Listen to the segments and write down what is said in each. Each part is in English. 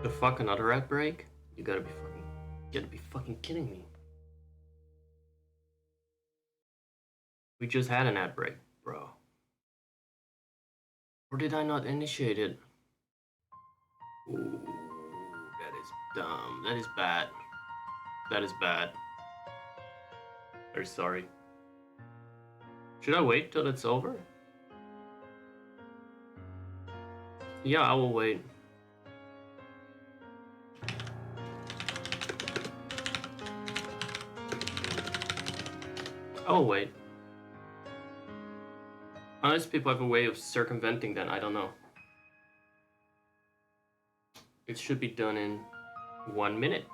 The fuck, another ad break? You gotta be fucking kidding me. We just had an ad break, bro. Or did I not initiate it? Ooh, that is dumb. That is bad. That is bad. Very sorry. Should I wait till it's over? Yeah, I will wait. I will wait. Unless people have a way of circumventing that, I don't know. It should be done in 1 minute.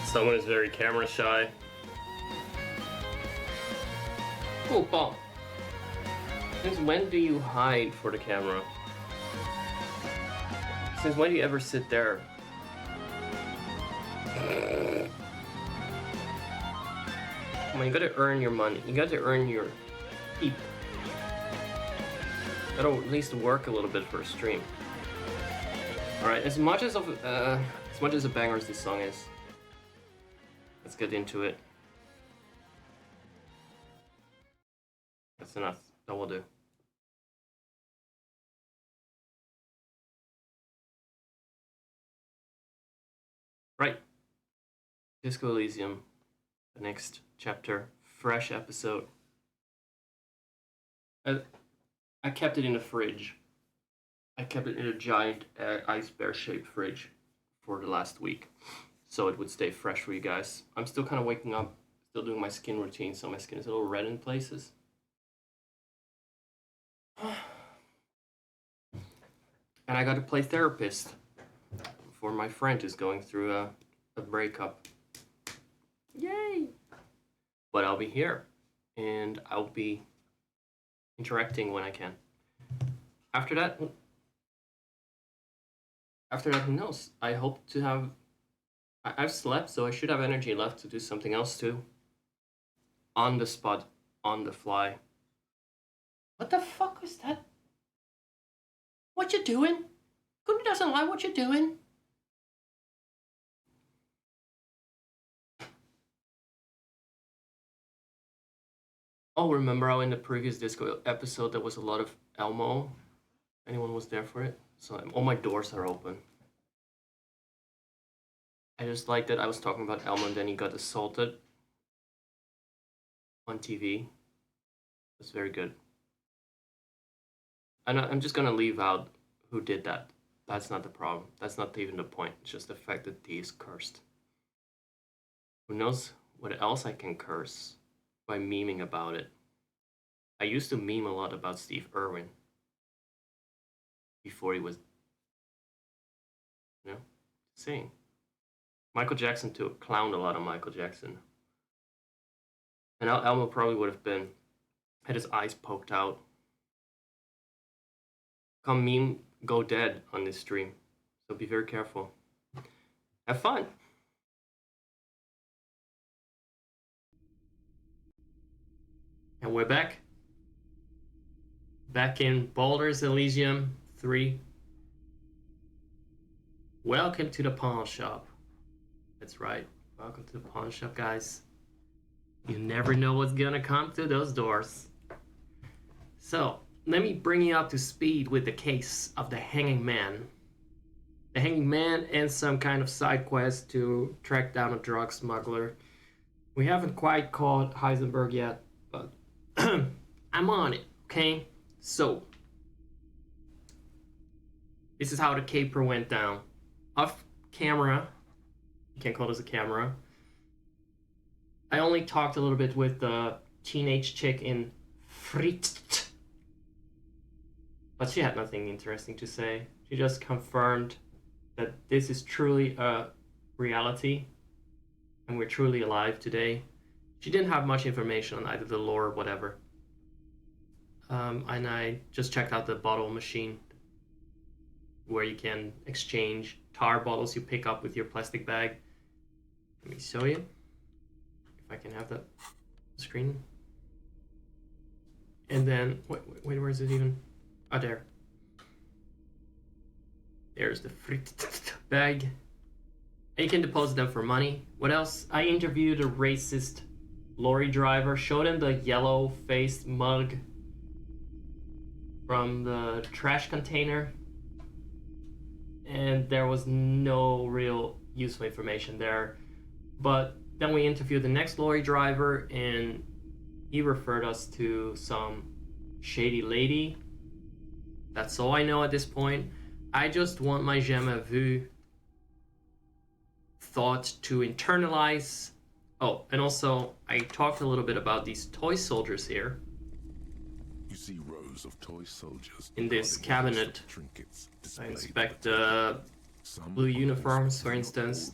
Someone is very camera shy. Cool ball. Since when do you hide for the camera? Since when do you ever sit there? Come on, you gotta earn your money. You gotta earn your keep. Gotta at least work a little bit for a stream. Alright, as much as a banger as this song is, let's get into it. That's enough. That will do. Right. Disco Elysium. The next chapter. Fresh episode. I kept it in the fridge. I kept it in a giant icebear shaped fridge for the last week, so it would stay fresh for you guys. I'm still kind of waking up, still doing my skin routine, so my skin is a little red in places. And I got to play therapist for my friend who's going through a breakup. Yay! But I'll be here, and I'll be interacting when I can. After that, who knows? I hope to have... I've slept, so I should have energy left to do something else too. On the spot, on the fly. What the fuck was that? What you doing? Who doesn't like what you're doing? Oh, remember how in the previous disco episode there was a lot of Elmo? Anyone was there for it? So all my doors are open. I just like that I was talking about Elmo and then he got assaulted on TV. That's very good. And I'm just gonna leave out who did that. That's not the problem. That's not even the point. It's just the fact that D is cursed. Who knows what else I can curse by memeing about it. I used to meme a lot about Steve Irwin before he was, saying. Michael Jackson too. Clowned a lot of Michael Jackson. And Elmo probably would have had his eyes poked out. Come meme, go dead on this stream. So be very careful. Have fun. And we're back. Back in Baldur's Elysium 3. Welcome to the pawn shop. That's right. Welcome to the pawn shop, guys. You never know what's gonna come through those doors. So, let me bring you up to speed with the case of the Hanging Man. The Hanging Man and some kind of side quest to track down a drug smuggler. We haven't quite caught Heisenberg yet, but I'm on it, okay? So, this is how the caper went down. Off camera, you can't call this a camera, I only talked a little bit with the teenage chick in Fritz, but she had nothing interesting to say. She just confirmed that this is truly a reality and we're truly alive today. She didn't have much information on either the lore or whatever. And I just checked out the bottle machine where you can exchange tar bottles you pick up with your plastic bag. Let me show you if I can have that screen. And then, wait, where is it even? Oh, there. There's the frit bag. And you can deposit them for money. What else? I interviewed a racist lorry driver, showed him the yellow-faced mug from the trash container. And there was no real useful information there. But then we interviewed the next lorry driver, and he referred us to some shady lady. That's all I know at this point. I just want my jamais vu thought to internalize. Oh, and also I talked a little bit about these toy soldiers here. You see rows of toy soldiers in this cabinet. I inspect the blue uniforms, for instance.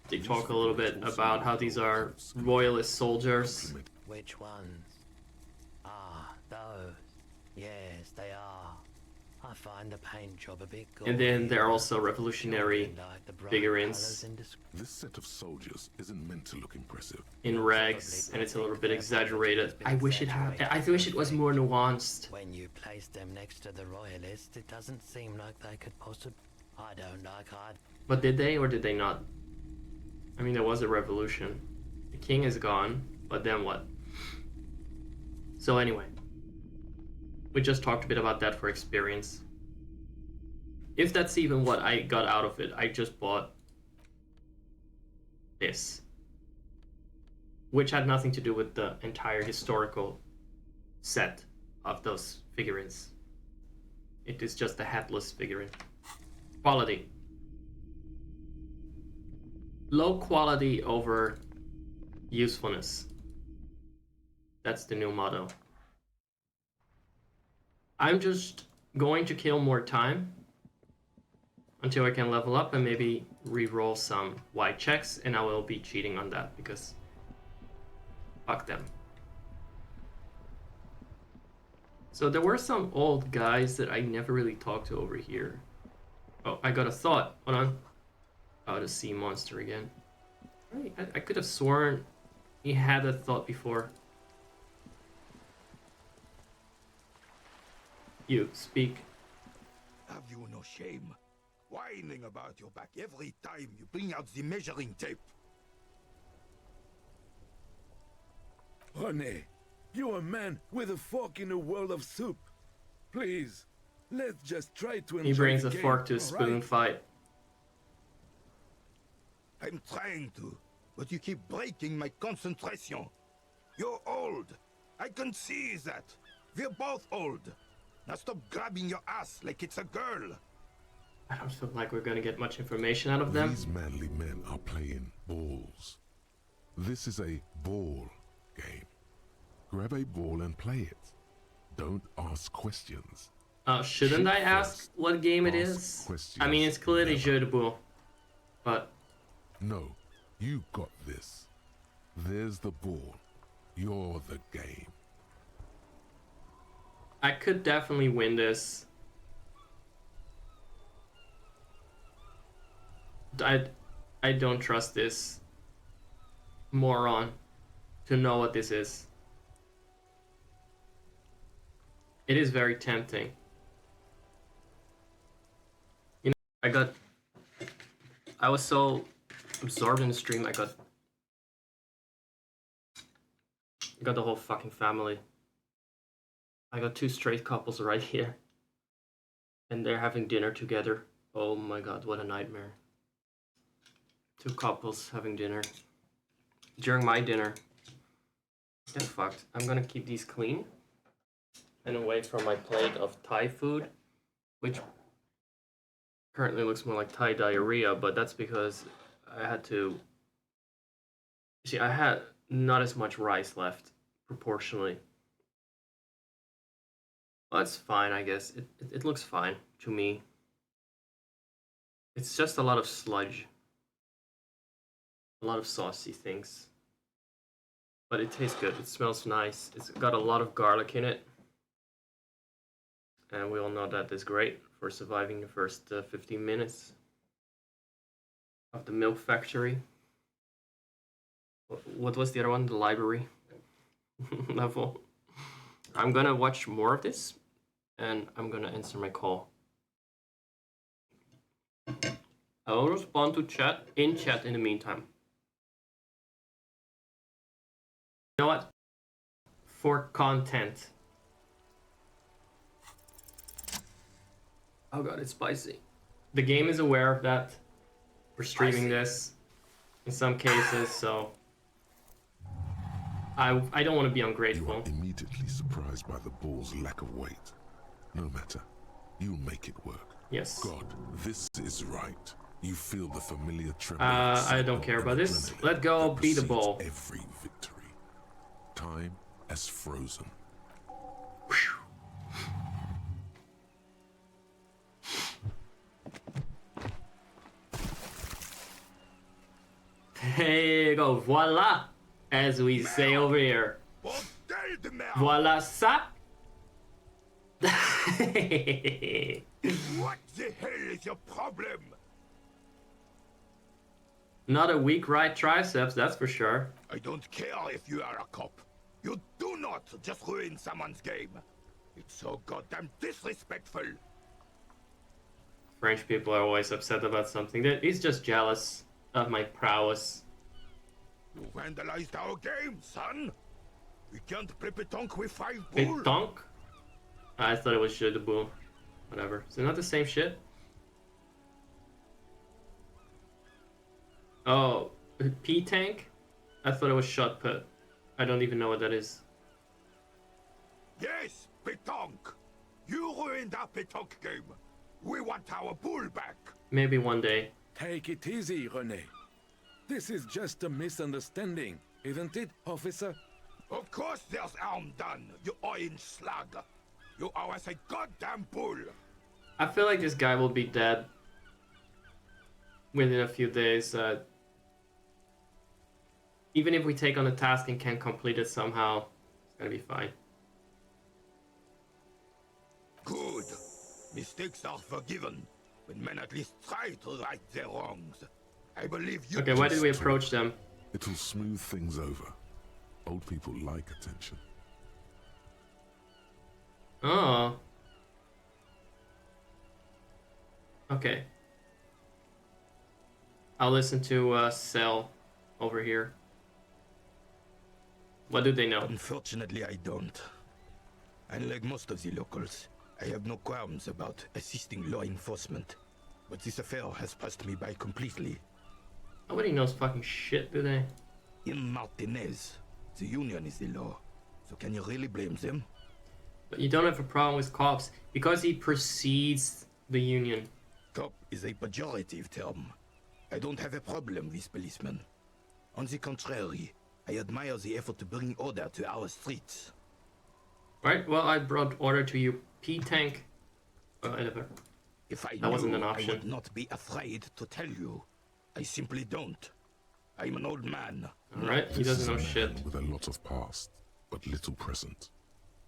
They talk a little bit about how these are royalist soldiers. Which ones? Ah, those. Yes, they are. I find the paint job a bit good. And then there are also revolutionary figurines This set of soldiers isn't meant to look impressive. in rags, and it's a little bit exaggerated. I wish it was more nuanced. When you place them next to the royalists, it doesn't seem like they could possibly. I don't like But did they or did they not? I mean, there was a revolution. The king is gone, but then what? So anyway, we just talked a bit about that for experience. If that's even what I got out of it, I just bought this, which had nothing to do with the entire historical set of those figurines. It is just a headless figurine. Quality. Low quality over usefulness. That's the new motto. I'm just going to kill more time until I can level up and maybe re-roll some white checks, and I will be cheating on that because fuck them. So there were some old guys that I never really talked to over here. Oh, I got a thought. Hold on. Oh, the sea monster again. I could have sworn he had a thought before. You, speak. Have you no shame? Whining about your back every time you bring out the measuring tape. René, you're a man with a fork in a world of soup. Please, let's just try to enjoy He brings the a game, fork to a all spoon right? fight. I'm trying to, but you keep breaking my concentration. You're old. I can see that. We're both old. Now stop grabbing your ass like it's a girl. I don't feel like we're gonna get much information out of them. These manly men are playing balls. This is a ball game. Grab a ball and play it. Don't ask questions. Shouldn't Shoot I ask first, what game it ask is? questions I mean, it's clearly never. jeu de boule, but No, you got this. There's the ball. You're the game. I could definitely win this. I don't trust this moron to know what this is. It is very tempting. You know, I was so absorbed in the stream, I got the whole fucking family. I got two straight couples right here. And they're having dinner together. Oh my god, what a nightmare. Two couples having dinner. During my dinner. Get fucked. I'm gonna keep these clean. And away from my plate of Thai food. Which currently looks more like Thai diarrhea, but that's because I had to... See, I had not as much rice left, proportionally. Well, that's fine, I guess. It looks fine to me. It's just a lot of sludge. A lot of saucy things. But it tastes good. It smells nice. It's got a lot of garlic in it. And we all know that is great for surviving the first 15 minutes of the milk factory. What was the other one? The library level. I'm gonna watch more of this and I'm gonna answer my call. I'll respond to chat in the meantime. You know what? For content. Oh god, it's spicy. The game is aware of that. We're streaming this in some cases, so I don't want to be You ungrateful. are immediately surprised by the ball's lack of weight. No matter, you'll make it work. Yes. God, this is right. You feel the familiar tremor. I don't care about this. Let go, be the ball. Every victory. Time has frozen. There you go, voila, as we say over here. Bordel de merde! Voila ça. What the hell is your problem? Not a weak right triceps, that's for sure. I don't care if you are a cop. You do not just ruin someone's game. It's so goddamn disrespectful. French people are always upset about something. He's just jealous of my prowess. You vandalized our game, son. We can't play pétanque with 5 bulls. Pétanque? I thought it was jeu de boule. Whatever. Is it not the same shit? Oh, P-tank? I thought it was shot put. I don't even know what that is. Yes, pétanque. You ruined our pétanque game. We want our bull back. Maybe one day. Take it easy, René. This is just a misunderstanding, isn't it, officer? Of course there's harm done, you orange slug. You owe us a goddamn bull. I feel like this guy will be dead within a few days. Even if we take on the task and can complete it somehow, it's gonna be fine. Good. Mistakes are forgiven when men at least try to right their wrongs. I believe you. Okay, why did we approach them? It'll smooth things over. Old people like attention. Oh. Okay. I'll listen to Cell over here. What do they know? Unfortunately, I don't. Unlike most of the locals, I have no qualms about assisting law enforcement. But this affair has passed me by completely. Nobody knows fucking shit, do they? In Martinez, the union is the law. So can you really blame them? But you don't have a problem with cops because he precedes the union. Cop is a pejorative term. I don't have a problem with policemen. On the contrary, I admire the effort to bring order to our streets. Right, well, I brought order to you, P-tank. Whatever. If I That wasn't knew, an option. I would not be afraid to tell you. I simply don't. I'm an old man. Alright, he This is doesn't a know shit. man with a lot of past, but little present,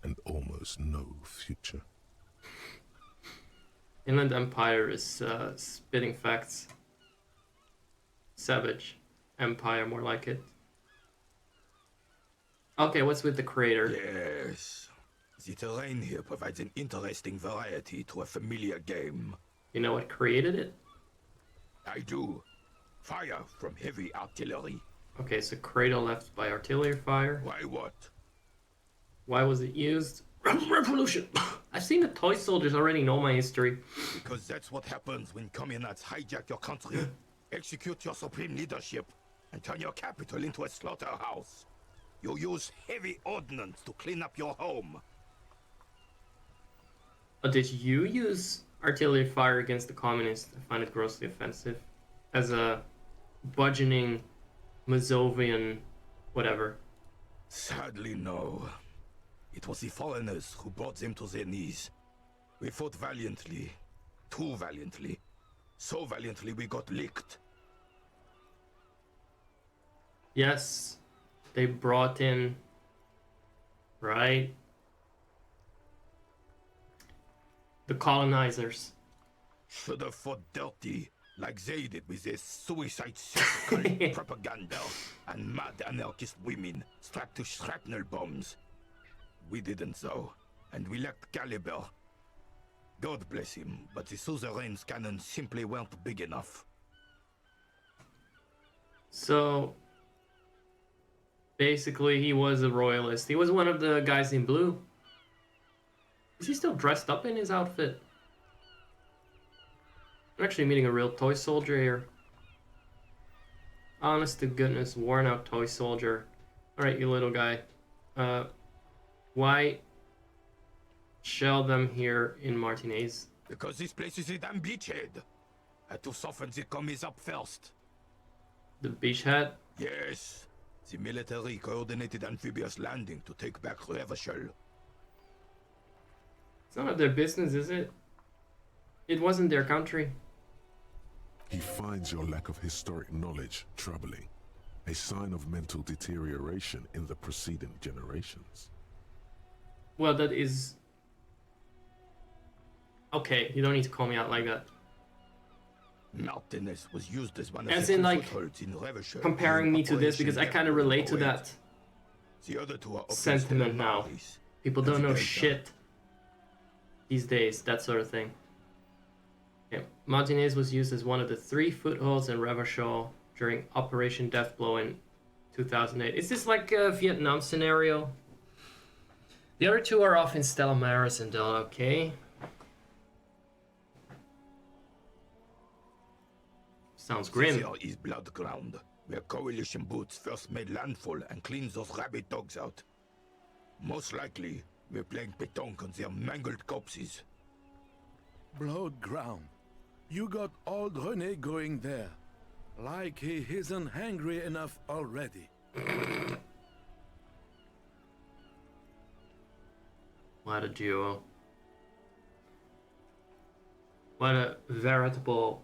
and almost no future. Inland Empire is spitting facts. Savage Empire, more like it. Okay, what's with the crater? Yes. The terrain here provides an interesting variety to a familiar game. You know what created it? I do. Fire from heavy artillery. Okay, so cradle left by artillery fire. Why what? Why was it used? Revolution! I've seen the toy soldiers already know my history. Because that's what happens when communards hijack your country, execute your supreme leadership, and turn your capital into a slaughterhouse. You use heavy ordnance to clean up your home. Did you use artillery fire against the communists? I find it grossly offensive. As a budgeoning Mazovian whatever. Sadly, no. It was the foreigners who brought them to their knees. We fought valiantly. Too valiantly. So valiantly we got licked. Yes, they brought in, right? The colonizers. Should have fought dirty, like they did with their suicide circle propaganda and mad anarchist women strapped to shrapnel bombs. We didn't though, and we lacked caliber. God bless him, but the suzerain's cannons simply weren't big enough. So basically, he was a royalist. He was one of the guys in blue. Is he still dressed up in his outfit? I'm actually meeting a real toy soldier here. Honest to goodness, worn out toy soldier. Alright, you little guy. Why shell them here in Martinez? Because this place is a damn beachhead. Had to soften the commies up first. The beachhead? Yes. The military coordinated amphibious landing to take back Revachol. It's none of their business, is it? It wasn't their country. He finds your lack of historic knowledge troubling, a sign of mental deterioration in the preceding generations. Well, that is... Okay, you don't need to call me out like that. Martinez was used as one of As the in, two like, footholds in Revachol comparing during me to this, because I Operation kind of relate to Death that The other two are sentiment now. Maris. People And don't the know Delta. shit these days, that sort of thing. Yeah. Martinez was used as one of the 3 footholds in Revachol during Operation Deathblow in 2008. Is this like a Vietnam scenario? The other 2 are off in Stella Maris and Delta, okay? Sounds grim. This here is blood ground, where coalition boots first made landfall and cleaned those rabid dogs out. Most likely, we're playing pétanque on their mangled corpses. Blood ground. You got old René going there. Like he isn't hungry enough already. What a duo. What a veritable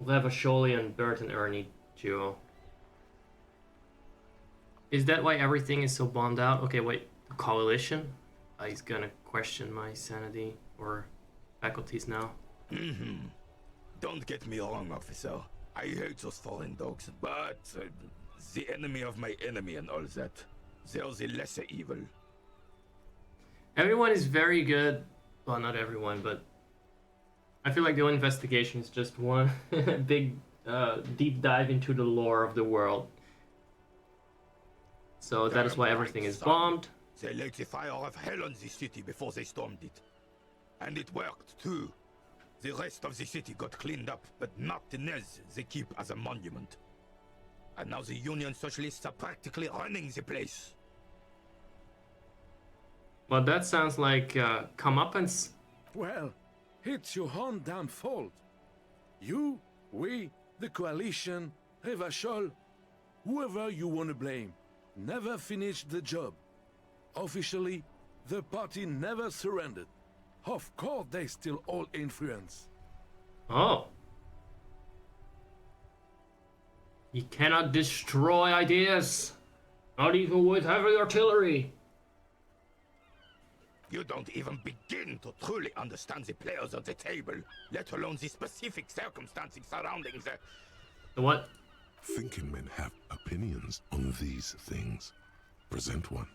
Levacholian Bert and Ernie duo. Is that why everything is so bombed out? Okay, wait. The coalition? He's gonna question my sanity or faculties now. Don't get me wrong, officer. I hate those foreign dogs, but the enemy of my enemy and all that. They're the lesser evil. Everyone is very good. Well, not everyone, but I feel like the whole investigation is just one big deep dive into the lore of the world. So that is why everything is bombed. They lit the fire of hell on the city before they stormed it. And it worked, too. The rest of the city got cleaned up, but Martinez they keep as a monument. And now the Union Socialists are practically running the place. Well, that sounds like comeuppance. Well, it's your own damn fault. You, we, the coalition, Revachol, whoever you want to blame, never finished the job. Officially, the party never surrendered. Of course they still hold influence. Oh. You cannot destroy ideas. Not even with heavy artillery. You don't even begin to truly understand the players at the table, let alone the specific circumstances surrounding The what? Thinking men have opinions on these things. Present one.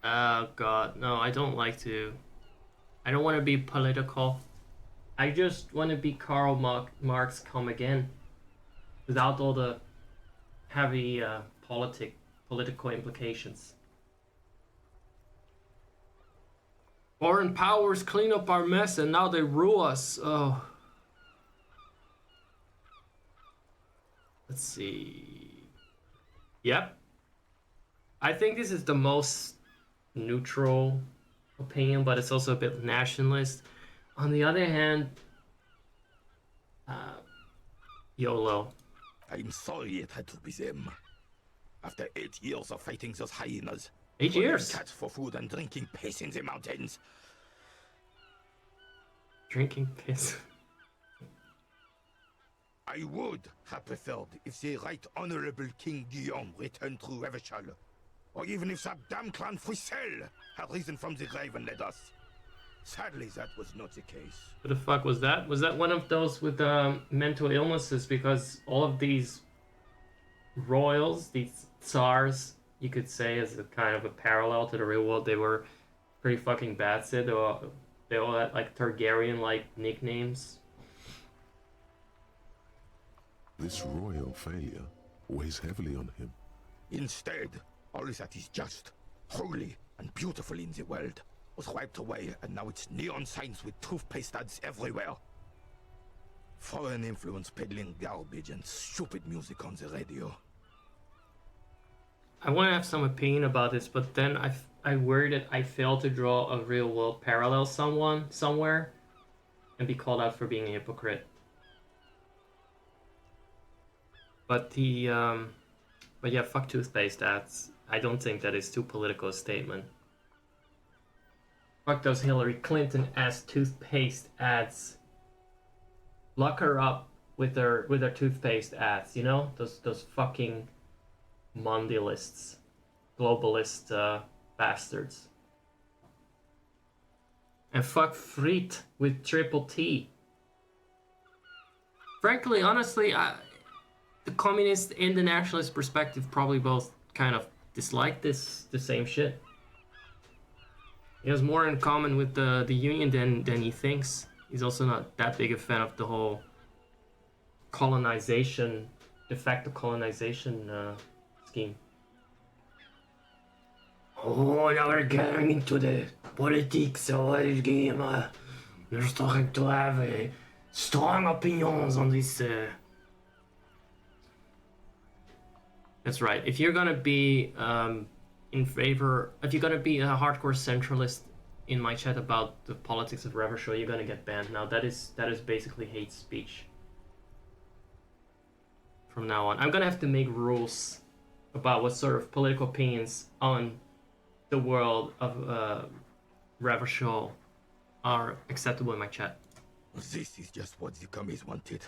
Oh god, no, I don't like to. I don't want to be political. I just want to be Karl Marx come again. Without all the heavy political implications. Foreign powers clean up our mess and now they rule us. Oh. Let's see. Yep. I think this is the most neutral opinion, but it's also a bit nationalist. On the other hand, YOLO. I'm sorry it had to be them. After 8 years of fighting those hyenas. 8 years? Cats for food and drinking piss in the mountains. Drinking piss. I would have preferred if the Right Honorable King Guillaume returned through Revachol, or even if that damn clan Frissel had risen from the grave and led us. Sadly, that was not the case. What the fuck was that? Was that one of those with mental illnesses? Because all of these royals, these tsars, you could say, as a kind of a parallel to the real world, they were pretty fucking bad. Sid. They all had like Targaryen-like nicknames. This royal failure weighs heavily on him. Instead, all that is just, holy, and beautiful in the world was wiped away, and now it's neon signs with toothpaste ads everywhere. Foreign influence peddling garbage and stupid music on the radio. I want to have some opinion about this, but then I worry that I failed to draw a real world parallel somewhere and be called out for being a hypocrite. But but yeah, fuck toothpaste ads. I don't think that is too political a statement. Fuck those Hillary Clinton ass toothpaste ads. Lock her up with her toothpaste ads, you know? Those fucking mondialists, globalist bastards. And fuck Friet with triple T. Frankly, honestly, the communist and the nationalist perspective probably both kind of dislike the same shit. He has more in common with the Union than he thinks. He's also not that big a fan of the whole colonization, de facto colonization scheme. Oh, now we're getting into the politics of the game. We're starting to have strong opinions on this. That's right. If you're gonna be in favor, if you're gonna be a hardcore centralist in my chat about the politics of Revachol, you're gonna get banned. Now that is basically hate speech. From now on, I'm gonna have to make rules about what sort of political opinions on the world of Revachol are acceptable in my chat. This is just what the commies wanted.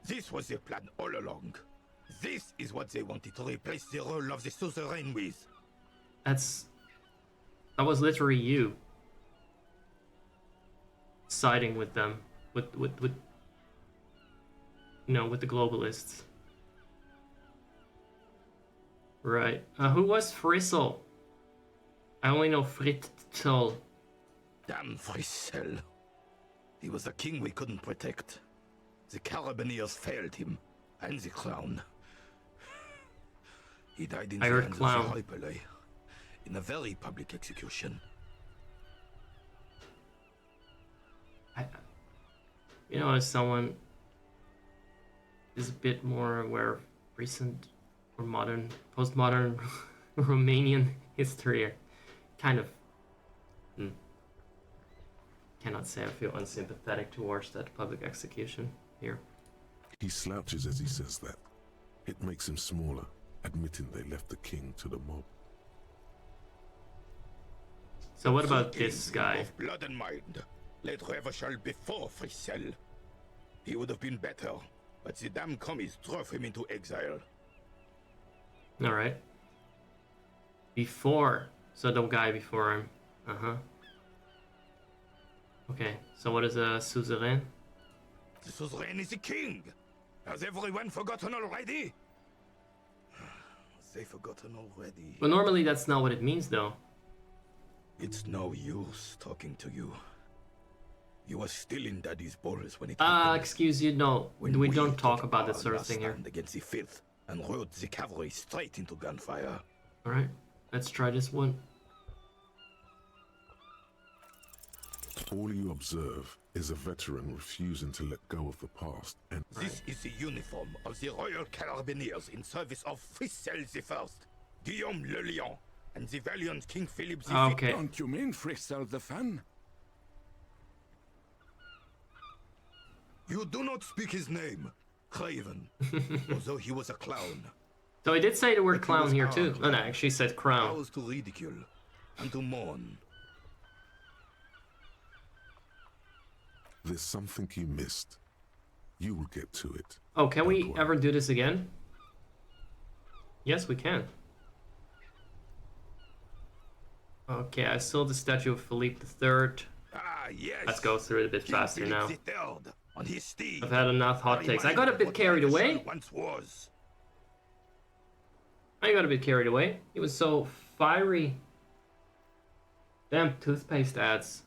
This was their plan all along. This is what they wanted to replace the role of the suzerain with. That was literally you siding with them, with you know, with the globalists. Right. Who was Frissel? I only know Fritzl. Damn Frissel. He was a king we couldn't protect. The Carabineers failed him, and the clown. He died in I the heard hands clown. of the Hyperlay, in a very public execution. You know, as someone is a bit more aware of recent or modern, postmodern Romanian history, I kind of cannot say I feel unsympathetic towards that public execution here. He slouches as he says that. It makes him smaller, admitting they left the king to the mob. So what about The this king, guy? Of blood and mind, led Revachol before Frissel. He would have been better, but the damn commies drove him into exile. All right. Before, so the guy before him. Okay, so what is a suzerain? The suzerain is the king. Has everyone forgotten already? They've forgotten already. But normally that's not what it means, though. It's no use talking to you. You were still in Daddy's balls when it happened. Excuse you, no. When We don't took talk about that our sort of last thing here. stand against the filth and rode the cavalry straight into gunfire. All right, let's try this one. All you observe is a veteran refusing to let go of the past and This is the uniform of the Royal Carabineers in service of Frissel I, Guillaume le Lion, and the valiant King Philip V. Okay. Don't you mean Frissel the fan? You do not speak his name, Craven, although he was a clown. So he did say the word But he clown was here too. armed. No, no, actually said crown. Ours to ridicule and to mourn. There's something you missed. You will get to it. Oh, can we Don't worry. ever do this again? Yes, we can. Okay, I saw the statue of Philippe III. Ah, yes. Let's go through it a bit King faster Philip now. III on his steed. I've had enough hot takes. I got a Reminded bit what carried La away. Rochelle once was. I got a bit carried away. He was so fiery. Damn toothpaste ads.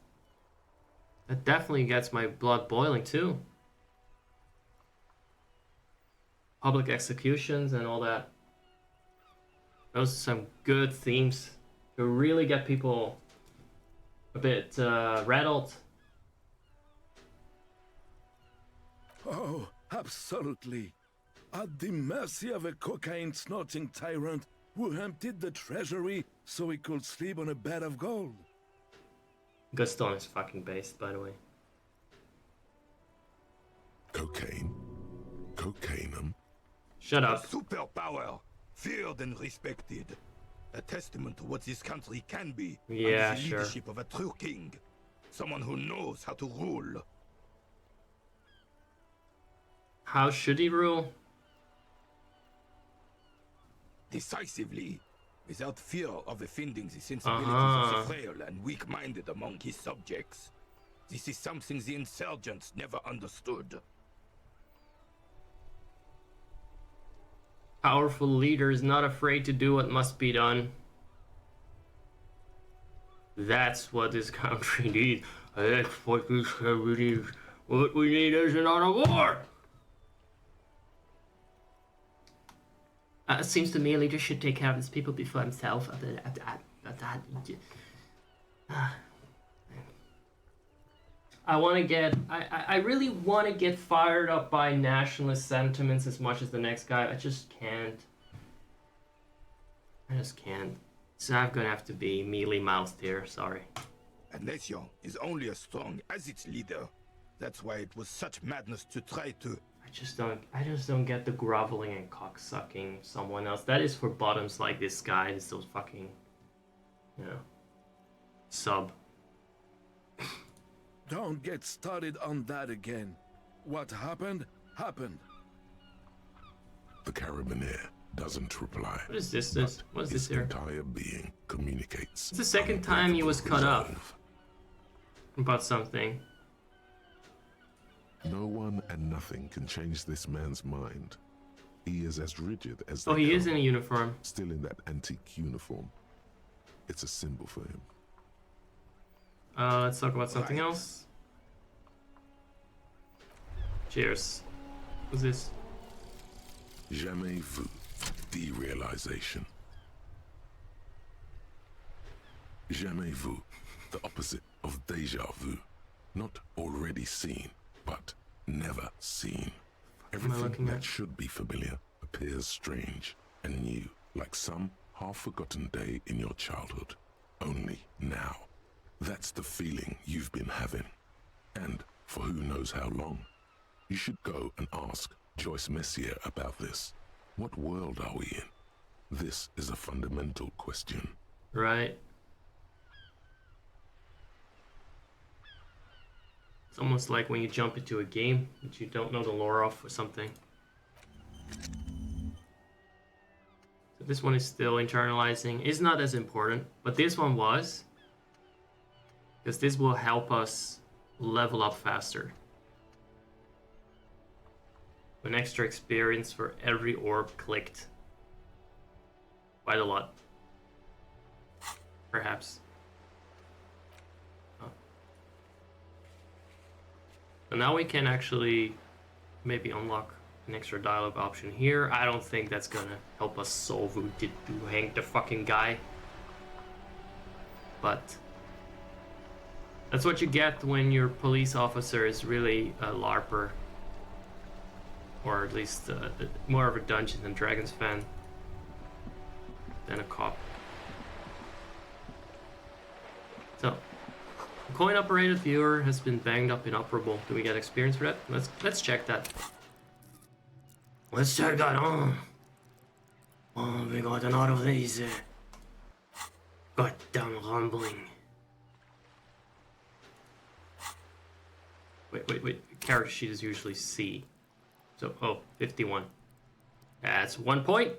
That definitely gets my blood boiling too. Public executions and all that. Those are some good themes to really get people a bit rattled. Oh, absolutely. At the mercy of a cocaine-snorting tyrant who emptied the treasury so he could sleep on a bed of gold. Gaston is fucking based, by the way. Cocaine? Cocainum? Shut A up. superpower, feared and respected. A testament to what this country can be Yeah, under the sure. leadership of a true king. Someone who knows how to rule. How should he rule? Decisively, without fear of offending the sensibilities of the frail and weak-minded among his subjects. This is something the insurgents never understood. Powerful leader is not afraid to do what must be done. That's what this country needs. That's what this country needs. What we need is another war. It seems to me a leader should take care of his people before himself. I want to get... I really want to get fired up by nationalist sentiments as much as the next guy. I just can't. I just can't. So I'm going to have to be mealy-mouthed here. Sorry. Elysium is only as strong as its leader. That's why it was such madness to try to... I just don't get the groveling and cocksucking someone else. That is for bottoms like this guy. This those fucking, you know, sub. Don't get started on that again. What happened, happened. The carabiner doesn't reply. What is this? but What is his this here? entire being communicates. It's the second time he was cut up resolve. about something. No one and nothing can change this man's mind. He is as rigid as Oh, they he is come, in a uniform. still in that antique uniform. It's a symbol for him. Let's talk about something Right. else. Cheers. What's this? Jamais vu, derealization. Jamais vu, the opposite of déjà vu. Not already seen, but never seen. Everything looking that at? should be familiar appears strange and new, like some half-forgotten day in your childhood. Only now. That's the feeling you've been having. And for who knows how long. You should go and ask Joyce Messier about this. What world are we in? This is a fundamental question. Right. It's almost like when you jump into a game that you don't know the lore of or something. So this one is still internalizing. It's not as important, but this one was. Because this will help us level up faster. An extra experience for every orb clicked. Quite a lot. Perhaps. Oh. So now we can actually maybe unlock an extra dialogue option here. I don't think that's gonna help us solve who did to hang the fucking guy. But that's what you get when your police officer is really a LARPer. Or at least more of a Dungeons and Dragons fan than a cop. So, the coin-operated viewer has been banged up inoperable. Do we get experience for that? Let's check that. Let's check that on. Oh, we got a lot of these. Goddamn rumbling. Wait. Character sheet is usually C. So, oh, 51. That's 1 point.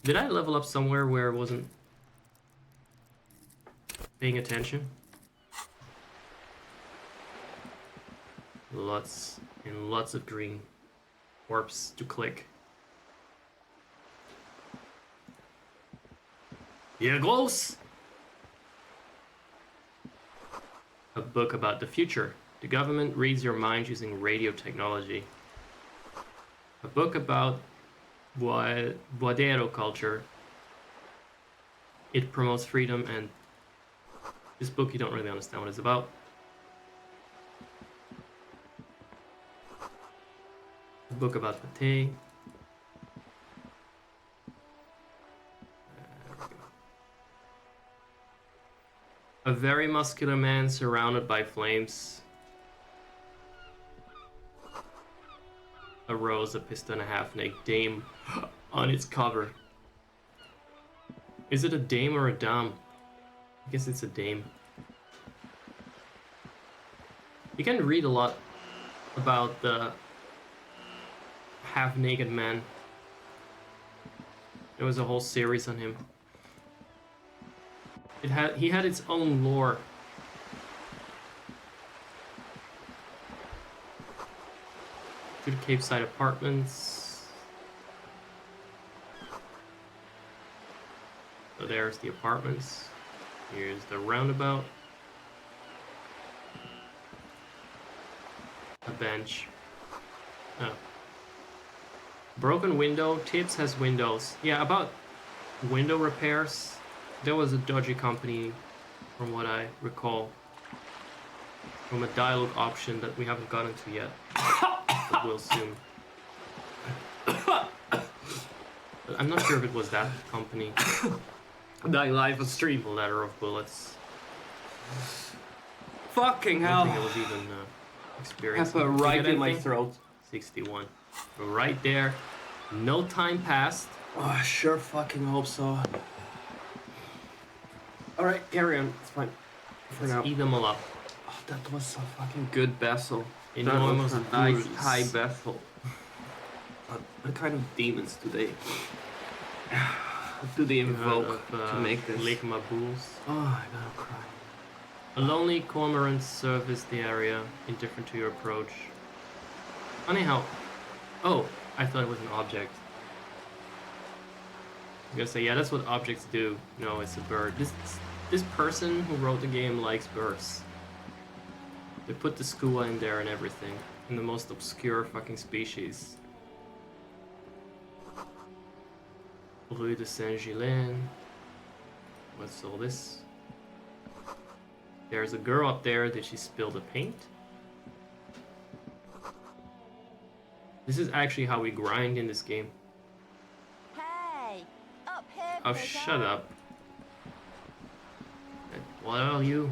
Did I level up somewhere where I wasn't paying attention? Lots and lots of green warps to click. Here goes! A book about the future. The government reads your mind using radio technology. A book about Boadero culture. It promotes freedom, and this book you don't really understand what it's about. A book about pate. A very muscular man surrounded by flames. A rose, a pistol, and a half-naked dame on its cover. Is it a dame or a dame? I guess it's a dame. You can read a lot about the half-naked man. There was a whole series on him. He had its own lore. To the Cape Side Apartments. So there's the apartments. Here's the roundabout. A bench. Oh. Broken window. Tips has windows. Yeah, about window repairs. There was a dodgy company, from what I recall, from a dialogue option that we haven't gotten to yet, but will soon. But I'm not sure if it was that company. Dying live on stream. Letter of bullets. Fucking I hell. don't think it was even experienced. Pepper Did you right get in my anything? throat. 61. Right there. No time passed. Oh, I sure fucking hope so. Alright, carry on. It's fine. For now. Let's eat them all up. Oh, that was a fucking good vessel. Enormous That was a nice bulls. high vessel. What kind of demons do they invoke to make this? Ligma bulls. Oh, I gotta cry. A lonely cormorant surfaced the area, indifferent to your approach. Funny how... Oh, I thought it was an object. I was gonna say, yeah, that's what objects do. No, it's a bird. This person who wrote the game likes birds. They put the skua in there and everything. In the most obscure fucking species. Rue de Saint-Gilles. What's all this? There's a girl up there. Did she spill the paint? This is actually how we grind in this game. Hey, up here. Oh, bigger. shut up. What are you?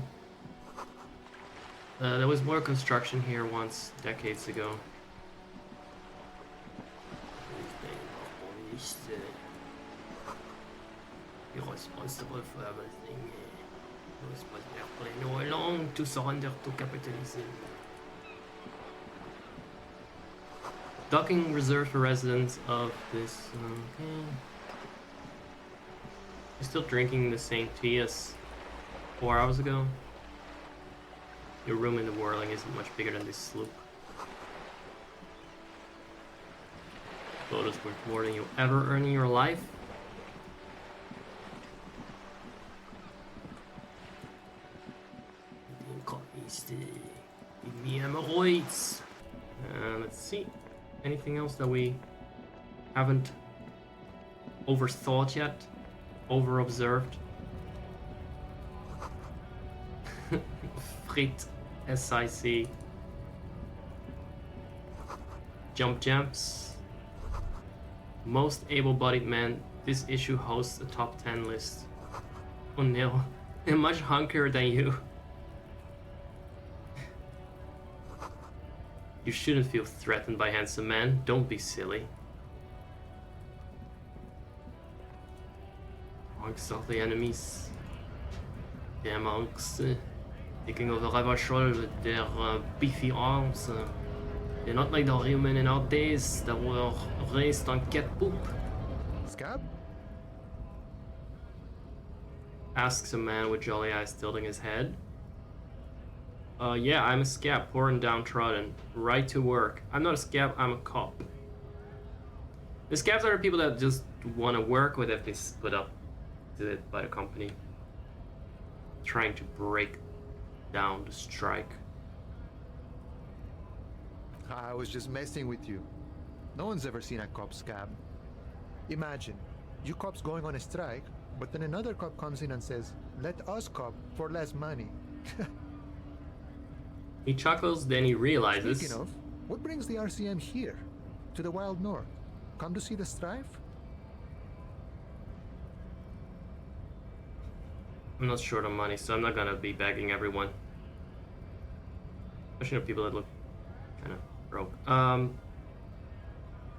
There was more construction here once, decades ago. You're responsible for everything. You're responsible for no long to surrender to capitalism. Docking reserved for residents of this. Okay. You're still drinking the same tea as 4 hours ago. Your room in the whirling isn't much bigger than this sloop. Photos worth more than you'll ever earn in your life. Give me hemorrhoids. Let's see. Anything else that we haven't overthought yet? Over-observed? Frit, SIC. Jumps. Most able-bodied man. This issue hosts a top 10 list. Oh no, they're much hunkier than you. You shouldn't feel threatened by handsome men. Don't be silly. Monks are the enemies. The monks. Speaking of the Ravachol with their beefy arms, they're not like the human in our days that were raised on cat poop. Scab? Asks a man with jolly eyes tilting his head. Yeah, I'm a scab, poor and downtrodden. Right to work. I'm not a scab, I'm a cop. The scabs are the people that just want to work with if they split up to it by the company. Trying to break down the strike. I was just messing with you. No one's ever seen a cop scab. Imagine, you cops going on a strike, but then another cop comes in and says, let us cop for less money. He chuckles, then he realizes. Speaking of, what brings the RCM here? To the wild north? Come to see the strife? I'm not short on money, so I'm not gonna be begging everyone. Especially the people that look kind of broke.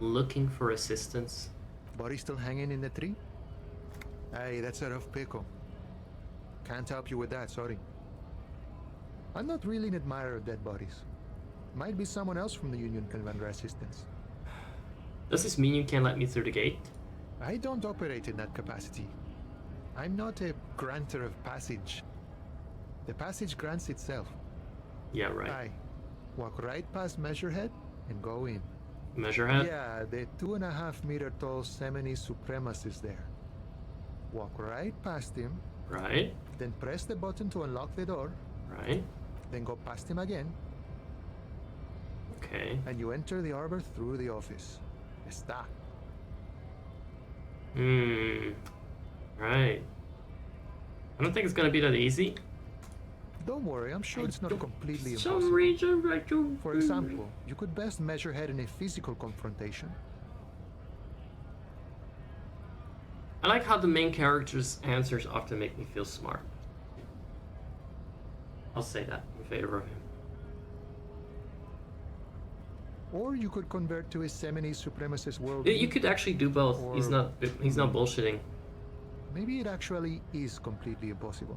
Looking for assistance. Body still hanging in the tree? Hey, that's a rough pickle. Can't help you with that, sorry. I'm not really an admirer of dead bodies. Might be someone else from the Union can render assistance. Does this mean you can't let me through the gate? I don't operate in that capacity. I'm not a granter of passage. The passage grants itself. Yeah, right. I walk right past Measurehead and go in. Measurehead? Yeah, the 2.5 meter tall Semini supremacist there. Walk right past him, Right. then press the button to unlock the door, Right. then go past him again, Okay. and you enter the arbor through the office. Está. Right. I don't think it's gonna be that easy. Don't worry, I'm sure it's not completely Some impossible. reason right to. For example, you could best measure head in a physical confrontation. I like how the main character's answers often make me feel smart. I'll say that in favor of him. Or you could convert to a Semini supremacist world. Yeah, you could actually do both. He's Or- not. He's not bullshitting. Maybe it actually is completely impossible.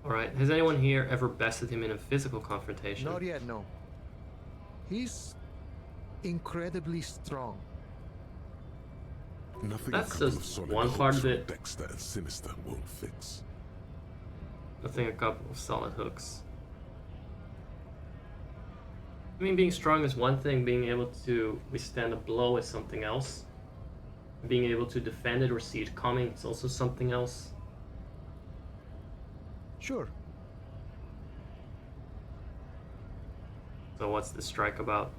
All right. Has anyone here ever bested him in a physical confrontation? Not yet, no. He's incredibly strong. Nothing That's a couple just of solid one hooks part of from it. Dexter and Sinister won't fix. I think a couple of solid hooks. I mean, being strong is one thing. Being able to withstand a blow is something else. Being able to defend it or see it coming is also something else. Sure. So what's the strike about?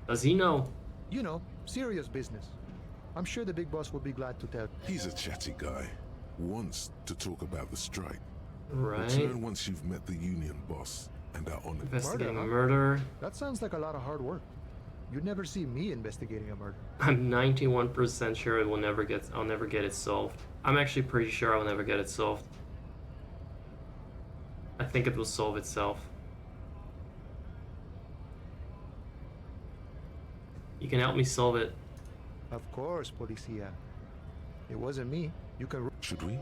Does he know? You know, serious business. I'm sure the big boss will be glad to tell. He's a chatty guy. Wants to talk about the strike. Right. Return once you've met the Union boss and are on it. Investigating a Murder, murder. That sounds like a lot of hard work. You'd never see me investigating a murder. I'm 91% sure it will never get. I'll never get it solved. I'm actually pretty sure I'll never get it solved. I think it will solve itself. You can help me solve it. Of course, Policia. It wasn't me. You can... Should we?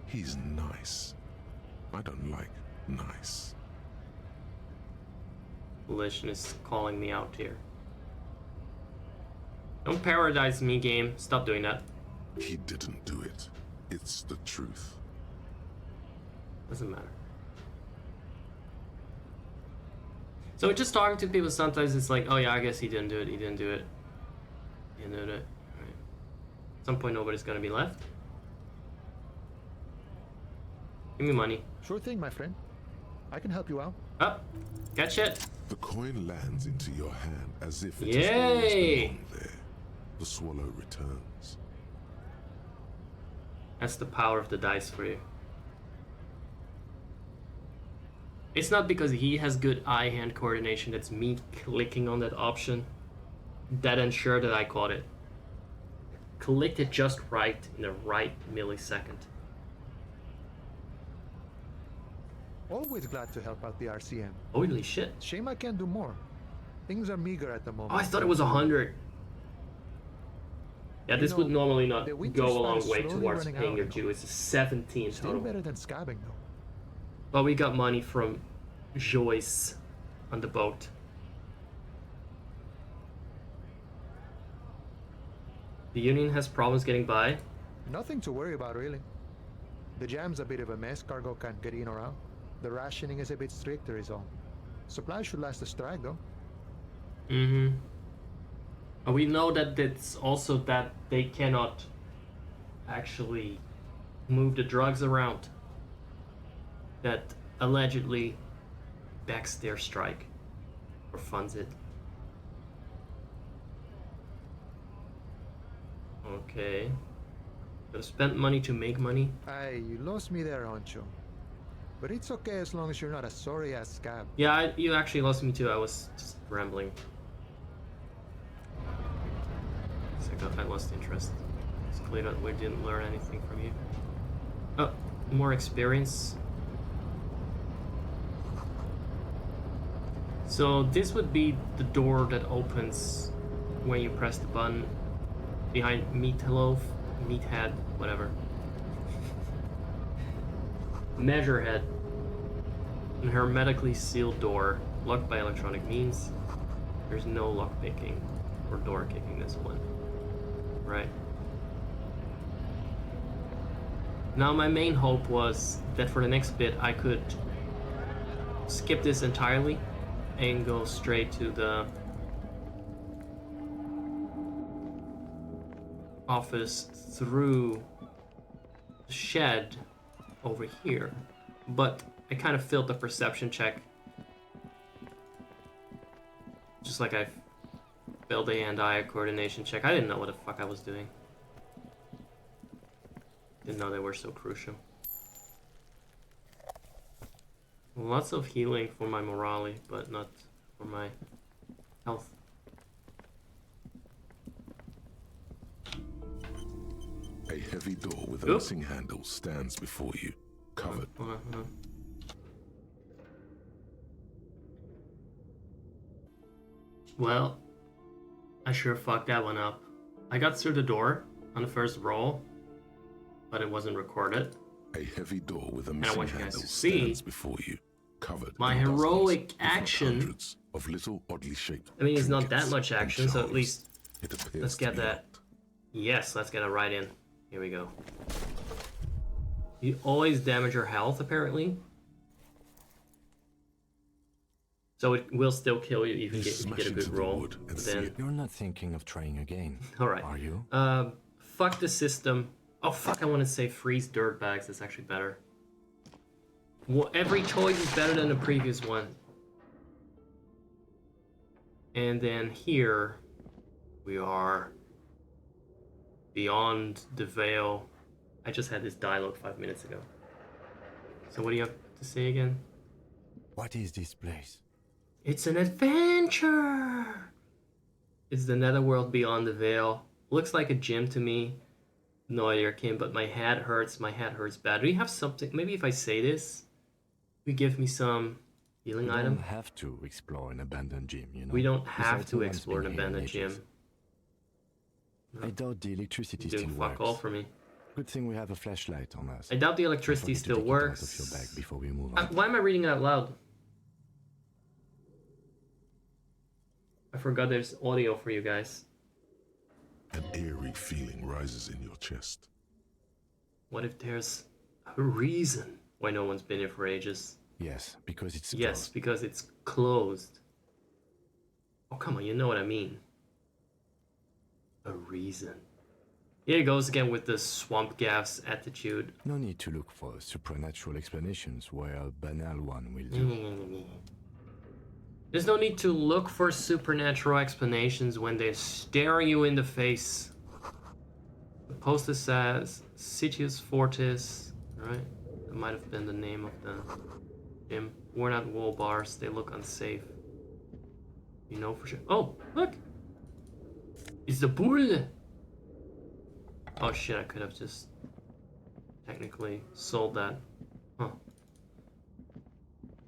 He's nice. I don't like nice. Volition is calling me out here. Don't paradise me, game. Stop doing that. He didn't do it. It's the truth. Doesn't matter. So just talking to people, sometimes it's like, oh yeah, I guess he didn't do it. He didn't do it. He didn't do it. Right. At some point, nobody's gonna be left. Give me money. Sure thing, my friend. I can help you out. Up. Catch it. The coin lands into your hand as if it Yay! has always belonged there. The swallow returns. That's the power of the dice for you. It's not because he has good eye-hand coordination that's me clicking on that option that ensured that I caught it. Clicked it just right in the right millisecond. Always glad to help out the RCM. Holy shit. Shame I can't do more. Things are meager at the moment. Oh, I thought it was 100. Yeah, You this would know, normally not the winter go a span long is way slowly towards running paying out, your you know. due. It's 17 Still total. better than scabbing, though. But we got money from Joyce on the boat. The Union has problems getting by. Nothing to worry about, really. The jam's a bit of a mess, cargo can't get in or out. The rationing is a bit stricter is all. Supplies should last the strike, though. Mm-hmm. We know that it's also that they cannot actually move the drugs around. That allegedly backs their strike or funds it. Okay. Gotta spend money to make money. Aye, you lost me there, Honcho. But it's okay as long as you're not a sorry-ass scab. Yeah, you actually lost me too. I was just rambling. I lost interest. It's clear that we didn't learn anything from you. Oh, more experience. So this would be the door that opens when you press the button behind Meatloaf, Meathead, whatever. Measurehead. An hermetically sealed door, locked by electronic means. There's no lock picking or door kicking this one. Right. Now my main hope was that for the next bit I could skip this entirely and go straight to the office through the shed over here. But I kind of failed the perception check. Just like I failed the hand-eye coordination check. I didn't know what the fuck I was doing. Didn't know they were so crucial. Lots of healing for my morale, but not for my health. A heavy door with a missing handle stands before you, covered. Well, I sure fucked that one up. I got through the door on the first roll, but it wasn't recorded. A heavy door with a missing handle see stands before you, covered. my in heroic dozens, action. hundreds of little oddly shaped. I mean, it's not that trinkets much and action, so at charms. least It appears let's to get be that. locked. Yes, let's get it right in. Here we go. You always damage your health, apparently. So it will still kill you if you get a good roll. But then, You're not thinking of trying again, alright. are you? Fuck the system. Oh fuck, I want to say freeze dirt bags. That's actually better. Well, every choice is better than the previous one. And then here we are beyond the veil. I just had this dialogue 5 minutes ago. So what do you have to say again? What is this place? It's an adventure! It's the netherworld beyond the veil. Looks like a gym to me. No idea, Kim, but my head hurts. My head hurts bad. Do you have something? Maybe if I say this, you give me some healing We item? don't have to explore an abandoned gym, you know. We don't have Besides, to no one's explore an been here in abandoned ages. gym. I doubt the electricity Doing still fuck works. all for me. Good thing we have a flashlight on us. I doubt the Don't electricity forget to still take it out works. of your bag before we move on. Why am I reading it out loud? I forgot there's audio for you guys. An eerie feeling rises in your chest. What if there's a reason why no one's been here for ages? Yes, because it's Yes, closed. because it's closed. Oh, come on, you know what I mean. A reason. Here he goes again with the swamp gaffs attitude. No need to look for supernatural explanations where a banal one will do. There's no need to look for supernatural explanations when they're staring you in the face. The poster says Sitius Fortis, right? That might have been the name of the gym. Worn out wall bars, they look unsafe. You know for sure. Oh, look! It's the bull! Oh shit, I could have just technically sold that. Huh.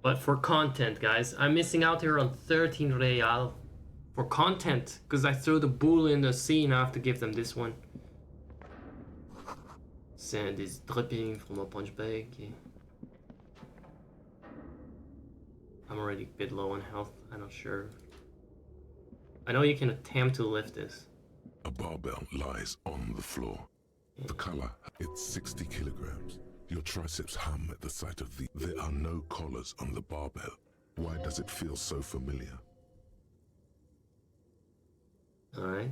But for content, guys, I'm missing out here on 13 real. For content, because I threw the bull in the sea and I have to give them this one. Sand is dripping from a punch bag. I'm already a bit low on health. I'm not sure. I know you can attempt to lift this. A barbell lies on the floor. The color, it's 60 kilograms. Your triceps hum at the sight of the... There are no collars on the barbell. Why does it feel so familiar? Alright.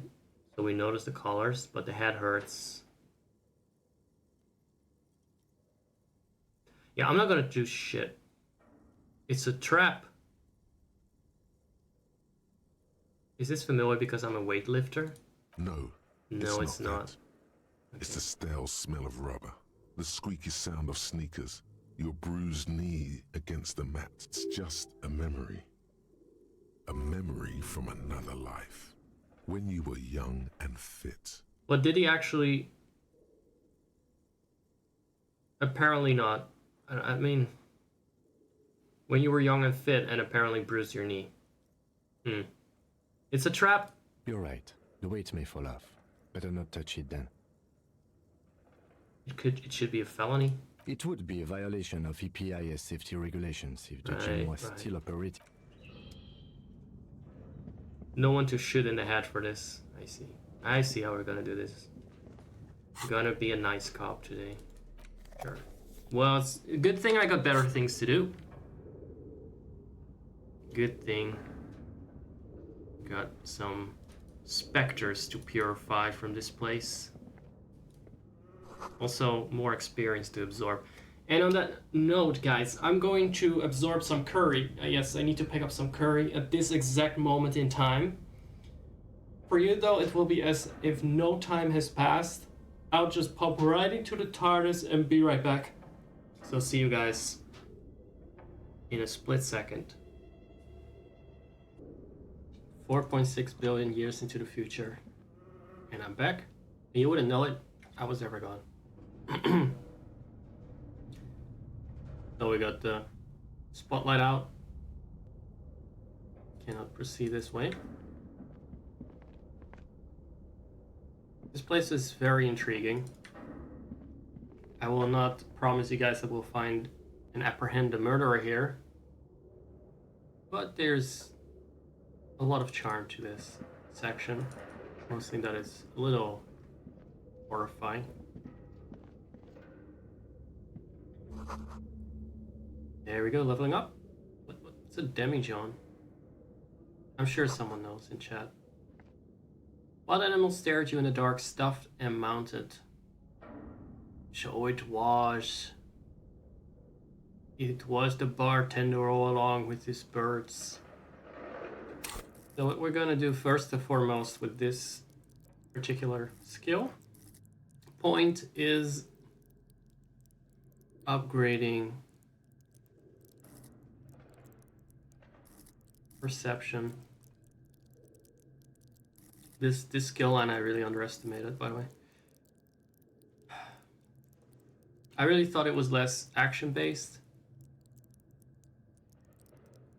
So we notice the collars, but the head hurts. Yeah, I'm not gonna do shit. It's a trap. Is this familiar because I'm a weightlifter? No. No, it's not. That. It's the stale smell of rubber. The squeaky sound of sneakers. Your bruised knee against the mat. It's just a memory. A memory from another life. When you were young and fit. But did he actually... Apparently not. I mean... When you were young and fit and apparently bruised your knee. It's a trap. You're right. The weight may fall off. Better not touch it then. It should be a felony. It would be a violation of EPIS safety regulations if the gym was still operating. No one to shoot in the head for this. I see how we're gonna do this. I'm gonna be a nice cop today. Sure. Well, it's a good thing I got better things to do. Good thing. Got some specters to purify from this place. Also, more experience to absorb. And on that note, guys, I'm going to absorb some curry. Yes, I need to pick up some curry at this exact moment in time. For you, though, it will be as if no time has passed. I'll just pop right into the TARDIS and be right back. So see you guys in a split second. 4.6 billion years into the future. And I'm back. And you wouldn't know it. I was ever gone. So we got the spotlight out. Cannot proceed this way. This place is very intriguing. I will not promise you guys that we'll find and apprehend the murderer here. But there's a lot of charm to this section. Mostly that is a little horrifying. There we go, leveling up. What's a demijohn? I'm sure someone knows in chat. Wild animals stare at you in the dark, stuffed and mounted. So it was the bartender all along with his birds. So what we're gonna do first and foremost with this particular skill point is upgrading perception. This skill line I really underestimated, by the way. I really thought it was less action-based.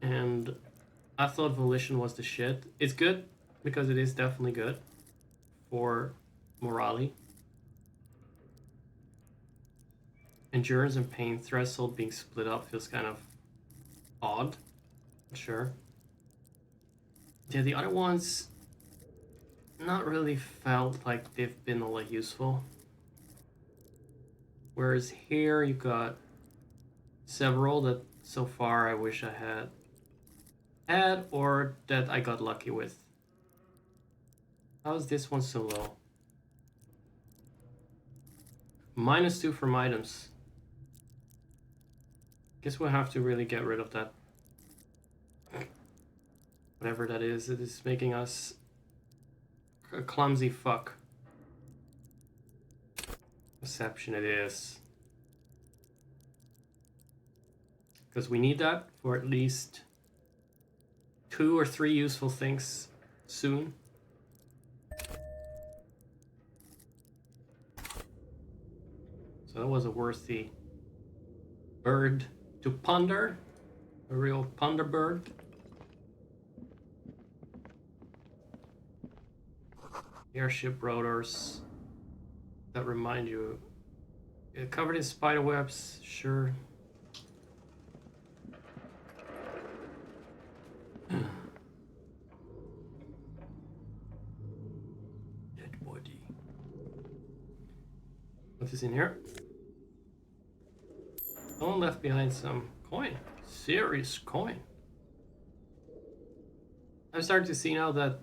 And I thought volition was the shit. It's good, because it is definitely good for morale. Endurance and pain threshold being split up feels kind of odd. Sure. Yeah, the other ones not really felt like they've been all that useful. Whereas here you got several that so far I wish I had or that I got lucky with. How is this one so low? -2 from items. Guess we'll have to really get rid of that. Whatever that is, it is making us a clumsy fuck. Perception it is. Because we need that for at least 2 or 3 useful things soon. So that was a worthy bird to ponder. A real ponder bird. Airship rotors that remind you Yeah, covered in spider webs, sure. Dead body. What is in here? Someone left behind some coin. Serious coin. I'm starting to see now that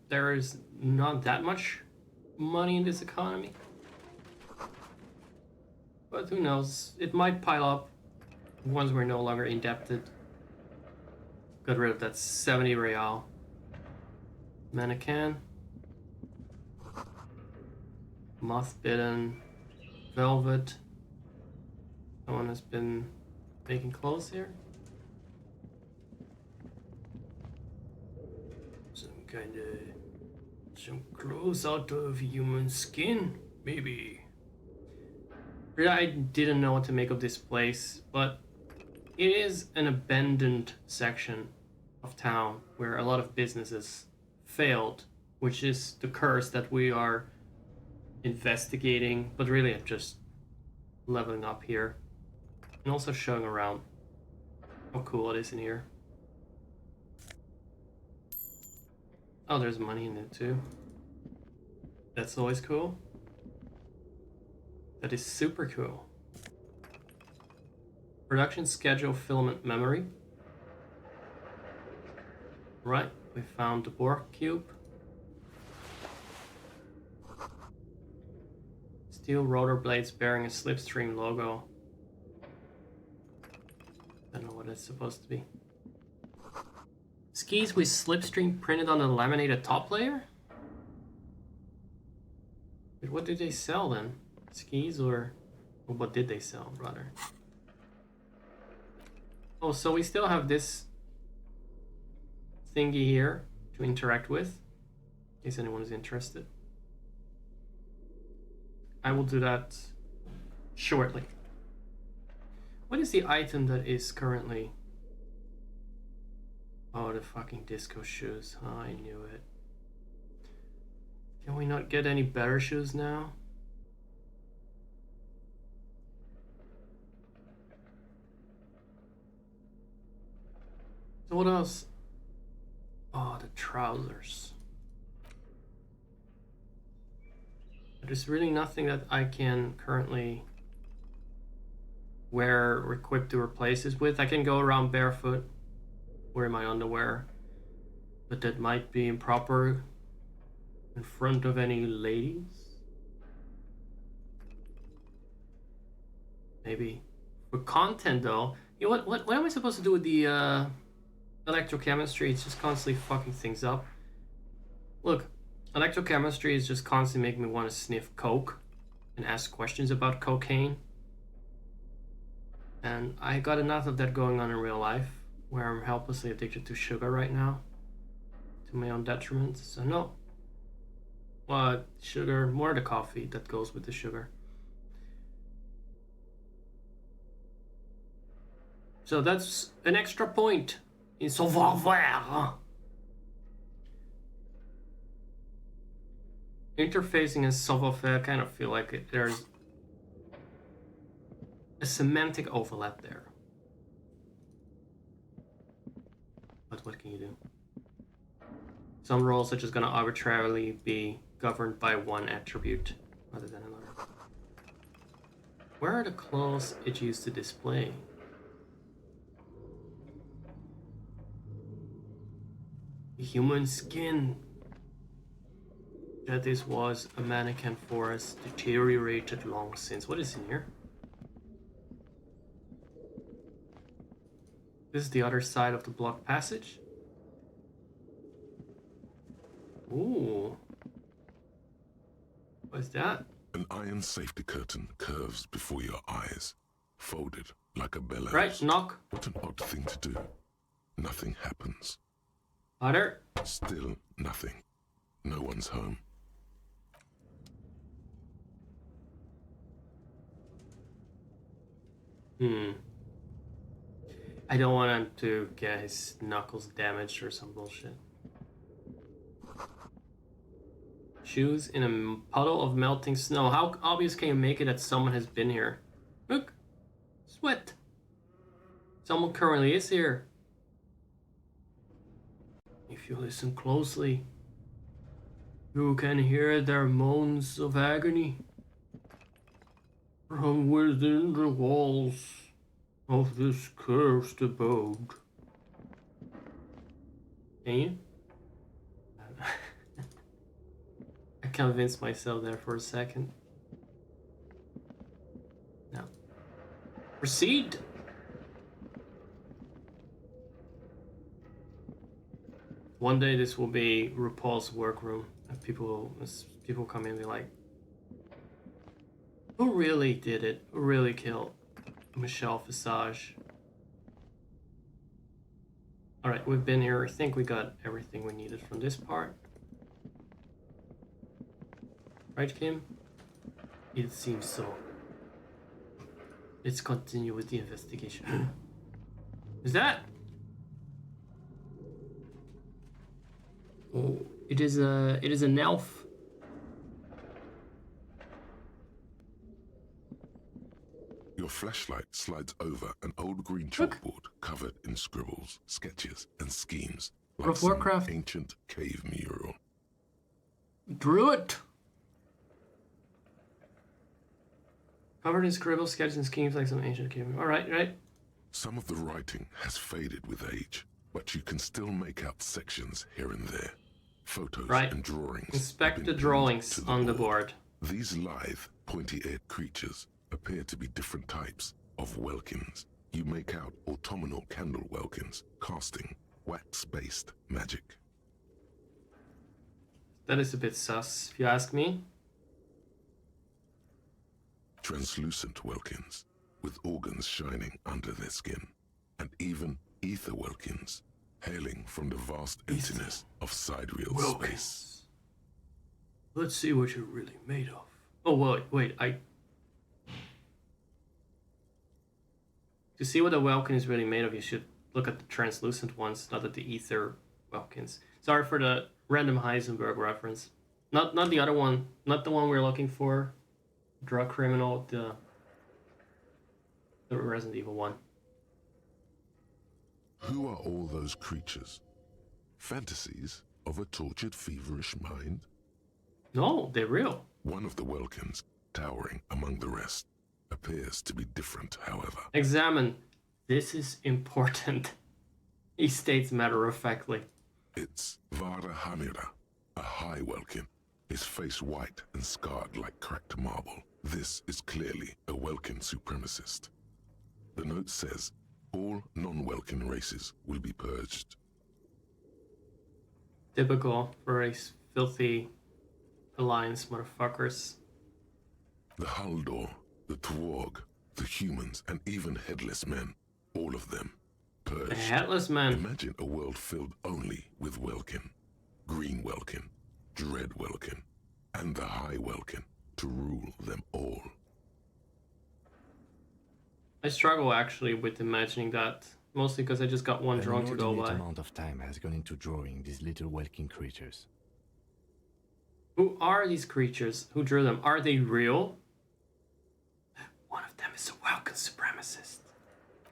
there is not that much money in this economy. But who knows? It might pile up once we're no longer indebted. Got rid of that 70 real. Mannequin. Moth-bitten. Velvet. Someone has been making clothes here. Some clothes out of human skin, maybe. Really, I didn't know what to make of this place, but it is an abandoned section of town where a lot of businesses failed, which is the curse that we are investigating, but really I'm just leveling up here and also showing around how cool it is in here. Oh, there's money in it too. That's always cool. That is super cool. Production schedule filament memory. Right, we found the Borg cube. Steel rotor blades bearing a slipstream logo. Don't know what it's supposed to be. Skis with slipstream printed on a laminated top layer? But what did they sell then? Skis or what did they sell, rather? Oh, so we still have this thingy here to interact with, in case anyone is interested. I will do that shortly. What is the item that is currently... Oh, the fucking disco shoes. Oh, I knew it. Can we not get any better shoes now? So what else? Oh, the trousers. There's really nothing that I can currently wear or equip to replace this with. I can go around barefoot, wear my underwear, but that might be improper in front of any ladies. Maybe for content though. You know what am I supposed to do with the electrochemistry? It's just constantly fucking things up. Look, electrochemistry is just constantly making me want to sniff coke and ask questions about cocaine. And I got enough of that going on in real life, where I'm helplessly addicted to sugar right now, to my own detriment. So no. Well, sugar, more the coffee that goes with the sugar. So that's an extra point in savoir-faire. Interfacing and savoir-faire kind of feel like there's a semantic overlap there. But what can you do? Some roles are just going to arbitrarily be governed by one attribute rather than another. Where are the clothes it used to display? Human skin. That this was a mannequin forest, deteriorated long since. What is in here? This is the other side of the block passage. Ooh. What's that? An iron safety curtain curves before your eyes, folded like a bellows. Right, knock. What an odd thing to do. Nothing happens. Other. Still nothing. No one's home. I don't want him to get his knuckles damaged or some bullshit. shoes in a puddle of melting snow. How obvious can you make it that someone has been here? Look! Sweat! Someone currently is here. If you listen closely, you can hear their moans of agony from within the walls of this cursed abode. Can you? I convinced myself there for a second. Now, proceed. One day this will be RuPaul's workroom, and people come in and be like, "Who really did it? Who really killed Michelle Visage?" All right, we've been here. I think we got everything we needed from this part. Right, Kim? It seems so. Let's continue with the investigation. Is that? Oh, it is an elf. Your flashlight slides over an old green chalkboard covered in scribbles, sketches, and schemes, like World of some Warcraft. ancient cave mural. Drew it. Covered in scribbles, sketches, and schemes like some ancient cave. All right, right. Some of the writing has faded with age, but you can still make out sections here and there. Photos Right. and drawings. Inspect have the been drawings pinned to on the board. These lithe, pointy-eared creatures appear to be different types of welkins. You make out autumnal candle welkins casting wax-based magic. That is a bit sus, if you ask me. Translucent welkins, with organs shining under their skin, and even ether welkins, hailing from the vast emptiness of sidereal space. Let's see what you're really made of. Oh, wait, To see what a Welkin is really made of, you should look at the translucent ones, not at the ether Welkins. Sorry for the random Heisenberg reference. Not the other one, not the one we're looking for. Drug criminal, the Resident Evil one. Who are all those creatures? Fantasies of a tortured, feverish mind? No, they're real. One of the Welkins, towering among the rest, appears to be different, however. Examine. This is important. He states matter-of-factly. It's Vara Hamira, a high Welkin, his face white and scarred like cracked marble. This is clearly a Welkin supremacist. The note says, all non-Welkin races will be purged. Typical for a filthy alliance, motherfuckers. The Haldor, the Twarg, the humans, and even headless men, all of them, purged. A headless man. Imagine a world filled only with Welkin, Green Welkin, Dread Welkin, and the High Welkin to rule them all. I struggle actually with imagining that, mostly because I just got one drawing to An go inordinate by. amount of time has gone into drawing these little welkin creatures. Who are these creatures? Who drew them? Are they real? One of them is a Welkin supremacist.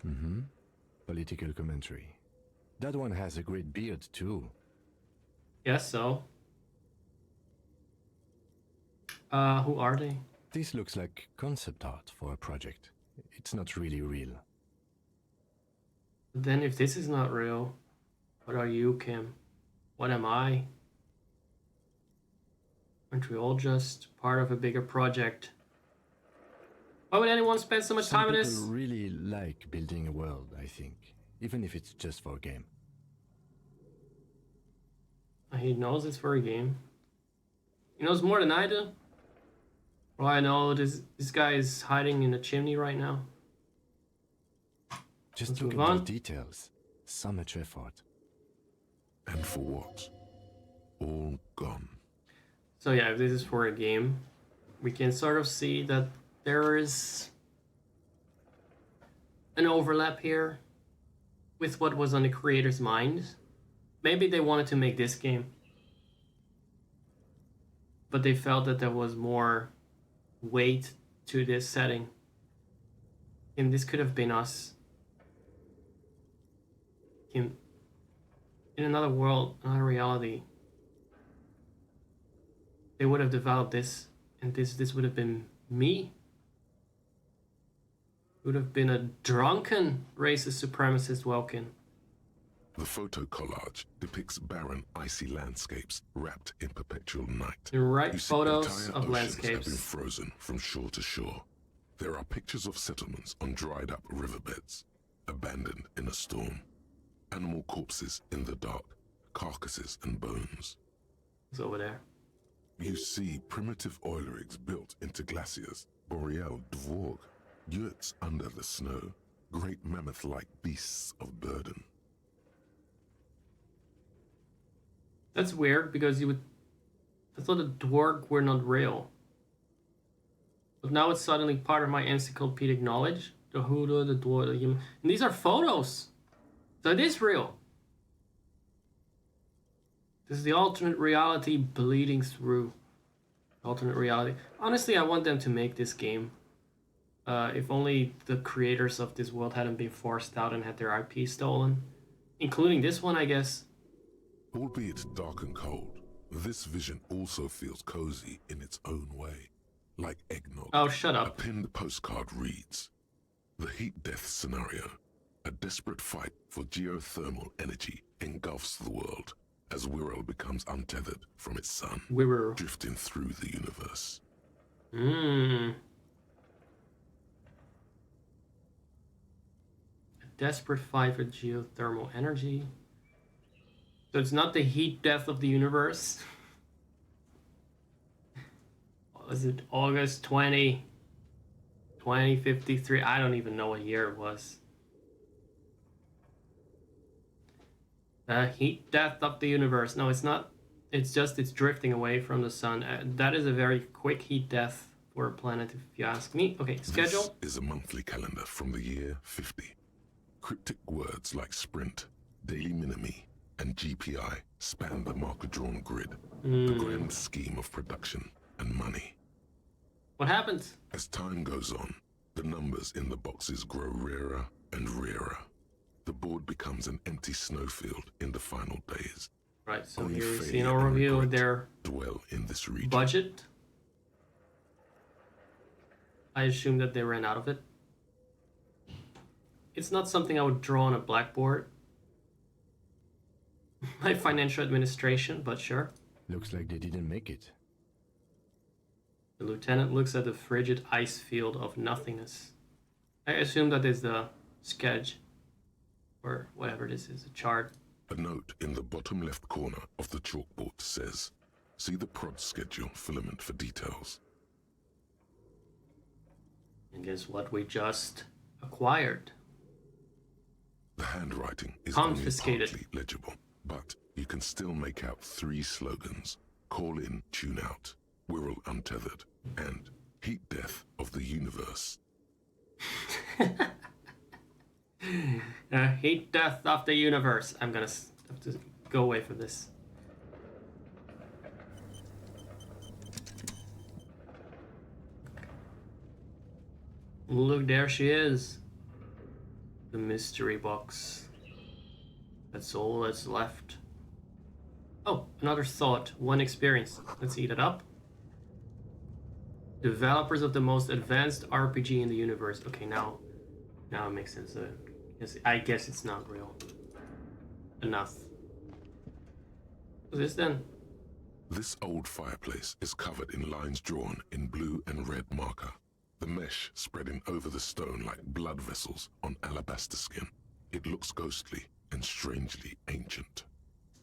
Mm-hmm. Political commentary. That one has a great beard too. Yes, so. Who are they? This looks like concept art for a project. It's not really real. Then if this is not real, what are you, Kim? What am I? Aren't we all just part of a bigger project? Why would anyone spend so much time on Some this? people really like building a world, I think. Even if it's just for a game. He knows it's for a game. He knows more than I do. Well, I know this guy is hiding in a chimney right now. Just Let's look move at on. the details. So much effort. And for what? All gone. So yeah, if this is for a game, we can sort of see that there is an overlap here with what was on the creator's mind. Maybe they wanted to make this game. but they felt that there was more weight to this setting. And this could have been us. In another world, another reality, they would have developed this, and this would have been me. It would have been a drunken racist supremacist Welkin. The photo collage depicts barren, icy landscapes wrapped in perpetual night. And right You see photos entire of oceans landscapes. have been frozen from shore to shore. There are pictures of settlements on dried-up riverbeds, abandoned in a storm. Animal corpses in the dark, carcasses and bones. It's over there. You see primitive oil rigs built into glaciers, boreal dvorg, yurts under the snow, great mammoth-like beasts of burden. That's weird because I thought the dwarg were not real. But now it's suddenly part of my encyclopedic knowledge. The Huda, the dwarg, the human. And these are photos. So it is real. This is the alternate reality bleeding through. Alternate reality. Honestly, I want them to make this game. If only the creators of this world hadn't been forced out and had their IP stolen. Including this one, I guess. Albeit dark and cold, this vision also feels cozy in its own way. Like eggnog. Oh, shut up. A pinned postcard reads, "The heat death scenario. A desperate fight for geothermal energy engulfs the world as Wirral becomes untethered from its sun, Wirral. drifting through the universe." A desperate fight for geothermal energy. So it's not the heat death of the universe. Was it August 2053? I don't even know what year it was. The heat death of the universe. No, it's not. It's just it's drifting away from the sun. That is a very quick heat death for a planet, if you ask me. Okay, schedule. This is a monthly calendar from the year 50. Cryptic words like sprint, daily minimi, and GPI span the marker-drawn grid, the grand scheme of production and money. What happens? As time goes on, the numbers in the boxes grow rarer and rarer. The board becomes an empty snowfield in the final days. Right, so Only here we see failure an and overview of regret their dwell in this region. budget. I assume that they ran out of it. It's not something I would draw on a blackboard. My financial administration, but sure. Looks like they didn't make it. The lieutenant looks at the frigid ice field of nothingness. I assume that is the sketch, or whatever this is, a chart. A note in the bottom left corner of the chalkboard says, "See the prod schedule filament for details." And guess what we just acquired? The handwriting is Confiscated. only partly legible, but you can still make out 3 slogans: "Call in, tune out," "Wirral untethered," and "Heat death of the universe." Heat death of the universe. I'm gonna have to go away from this. Look, there she is. The mystery box. That's all that's left. Oh, another thought. One experience. Let's eat it up. Developers of the most advanced RPG in the universe. Okay, now it makes sense. I guess it's not real. Enough. What's this then? This old fireplace is covered in lines drawn in blue and red marker, the mesh spreading over the stone like blood vessels on alabaster skin. It looks ghostly and strangely ancient.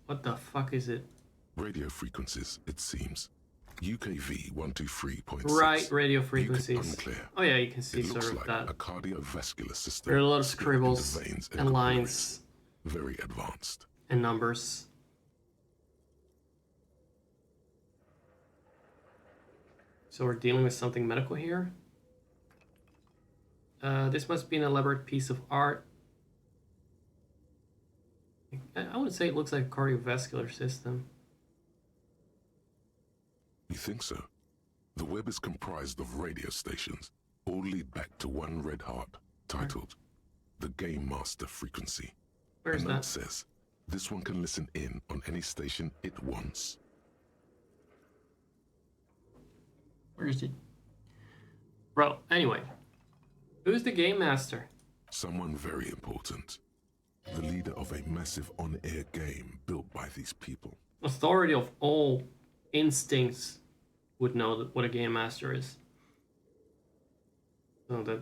What the fuck is it? Radio frequencies, it seems. UKV 123.6. Right, radio frequencies. Unclear. Oh yeah, you can see It sort looks of like that. a cardiovascular system. There are a lot of split into scribbles veins and capillaries. lines Very advanced. and numbers. So we're dealing with something medical here. This must be an elaborate piece of art. I would say it looks like a cardiovascular system. You think so? The web is comprised of radio stations, all lead back to one red heart, titled the Game Master Frequency. Where's A note that? says, this one can listen in on any station it wants. Where is it? Bro, anyway. Who's the Game Master? Someone very important. The leader of a massive on-air game built by these people. Authority of all instincts would know what a Game Master is. So that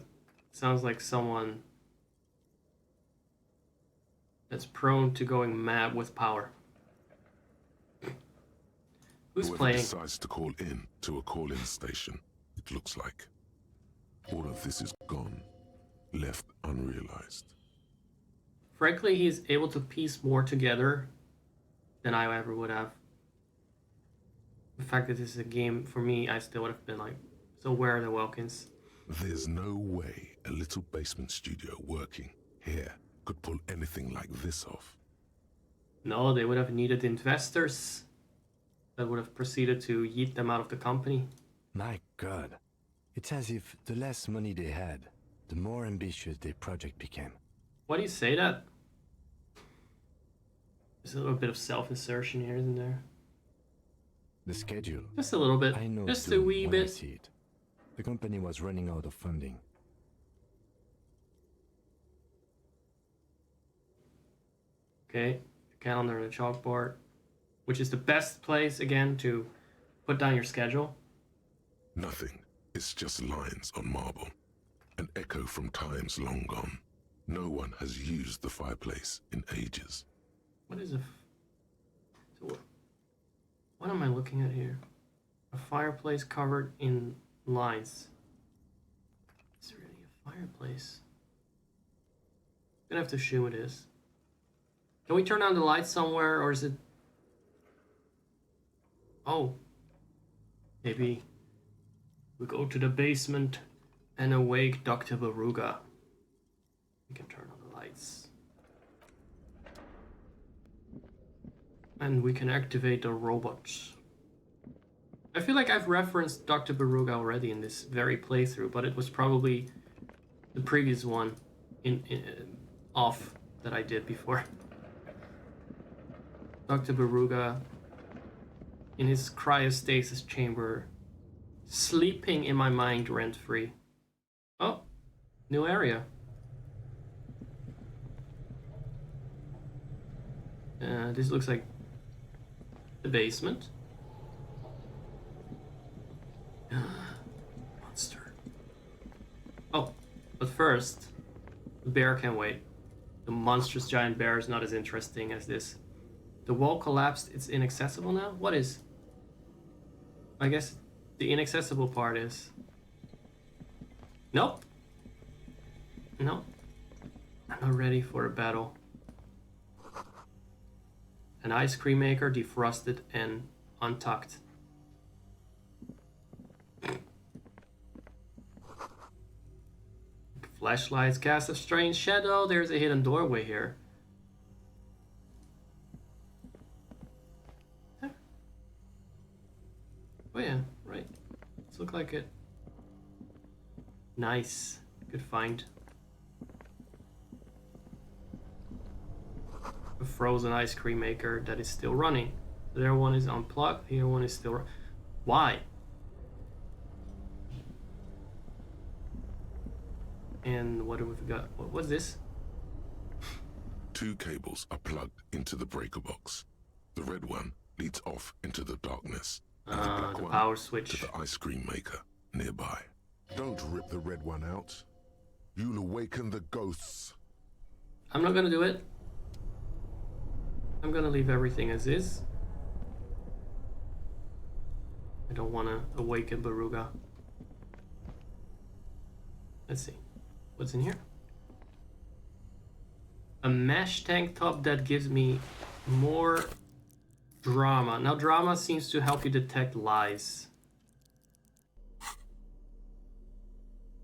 sounds like someone that's prone to going mad with power. Who's Whoever playing? decides to call in to a call-in station, it looks like. All of this is gone, left unrealized. Frankly, he's able to piece more together than I ever would have. The fact that this is a game, for me, I still would have been like, so where are the Welkins? There's no way a little basement studio working here could pull anything like this off. No, they would have needed investors that would have proceeded to yeet them out of the company. My God. It's as if the less money they had, the more ambitious their project became. Why do you say that? There's a little bit of self-insertion here, isn't there? The schedule. Just a little bit. I know Just a too wee when I bit. see it. The company was running out of funding. Okay, calendar and a chalkboard, which is the best place, again, to put down your schedule. Nothing. It's just lines on marble. An echo from times long gone. No one has used the fireplace in ages. What is so what am I looking at here? A fireplace covered in lines. Is it really a fireplace? I'm gonna have to assume it is. Can we turn on the lights somewhere, or is it... Oh. Maybe we go to the basement and awake Dr. Baruga. We can turn on the lights. And we can activate the robots. I feel like I've referenced Dr. Baruga already in this very playthrough, but it was probably the previous one in off that I did before. Dr. Baruga in his cryostasis chamber, sleeping in my mind rent-free. Oh, new area. This looks like the basement. Monster. Oh, but first, the bear can wait. The monstrous giant bear is not as interesting as this. The wall collapsed, it's inaccessible now? What is? I guess the inaccessible part is... Nope. Nope. I'm not ready for a battle. An ice cream maker defrosted and untucked. Flashlights cast a strange shadow. There's a hidden doorway here. Huh. Oh yeah, right. Let's look like it. Nice. Good find. A frozen ice cream maker that is still running. There one is unplugged, here one is still... Why? And what do we got? What's this? 2 cables are plugged into the breaker box. The red one leads off into the darkness, and the black The one power to switch. the ice cream maker nearby. Don't rip the red one out. You'll awaken the ghosts. I'm not gonna do it. I'm gonna leave everything as is. I don't wanna awaken Baruga. Let's see. What's in here? A mesh tank top that gives me more drama. Now drama seems to help you detect lies.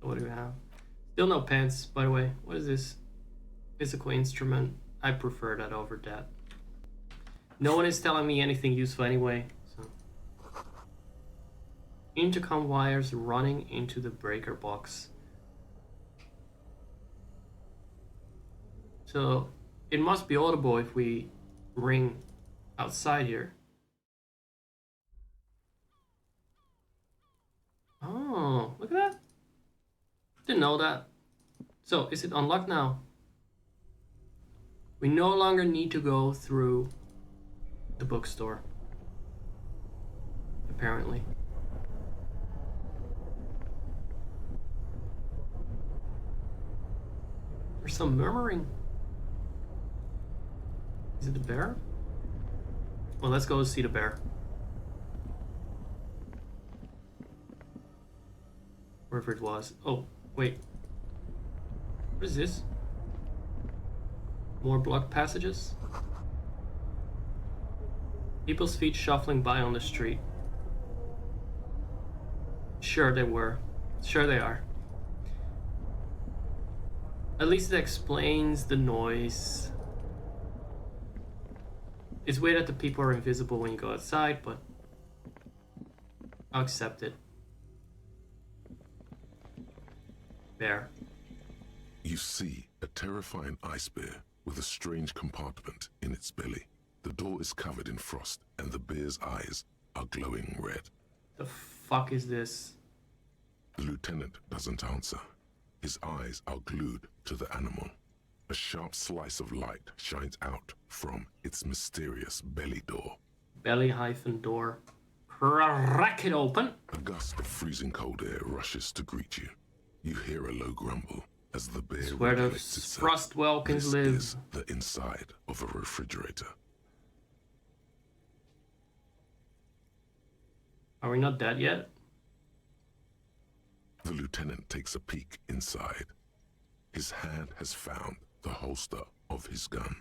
What do we have? Still no pants, by the way. What is this? Physical instrument. I prefer that over that. No one is telling me anything useful anyway, so. Intercom wires running into the breaker box. So it must be audible if we ring outside here. Oh, look at that. Didn't know that. So is it unlocked now? We no longer need to go through the bookstore. Apparently. There's some murmuring. Is it the bear? Well, let's go see the bear. Wherever it was. Oh, wait. What is this? More blocked passages? People's feet shuffling by on the street. Sure they were. Sure they are. At least it explains the noise. It's weird that the people are invisible when you go outside, but I'll accept it. Bear. You see a terrifying icebear with a strange compartment in its belly. The door is covered in frost, and the bear's eyes are glowing red. The fuck is this? The lieutenant doesn't answer. His eyes are glued to the animal. A sharp slice of light shines out from its mysterious belly door. Belly-door. Crack it open. A gust of freezing cold air rushes to greet you. You hear a low grumble as the bear It's where the regulates itself. frost welkins This live. is the inside of a refrigerator. Are we not dead yet? The lieutenant takes a peek inside. His hand has found the holster of his gun.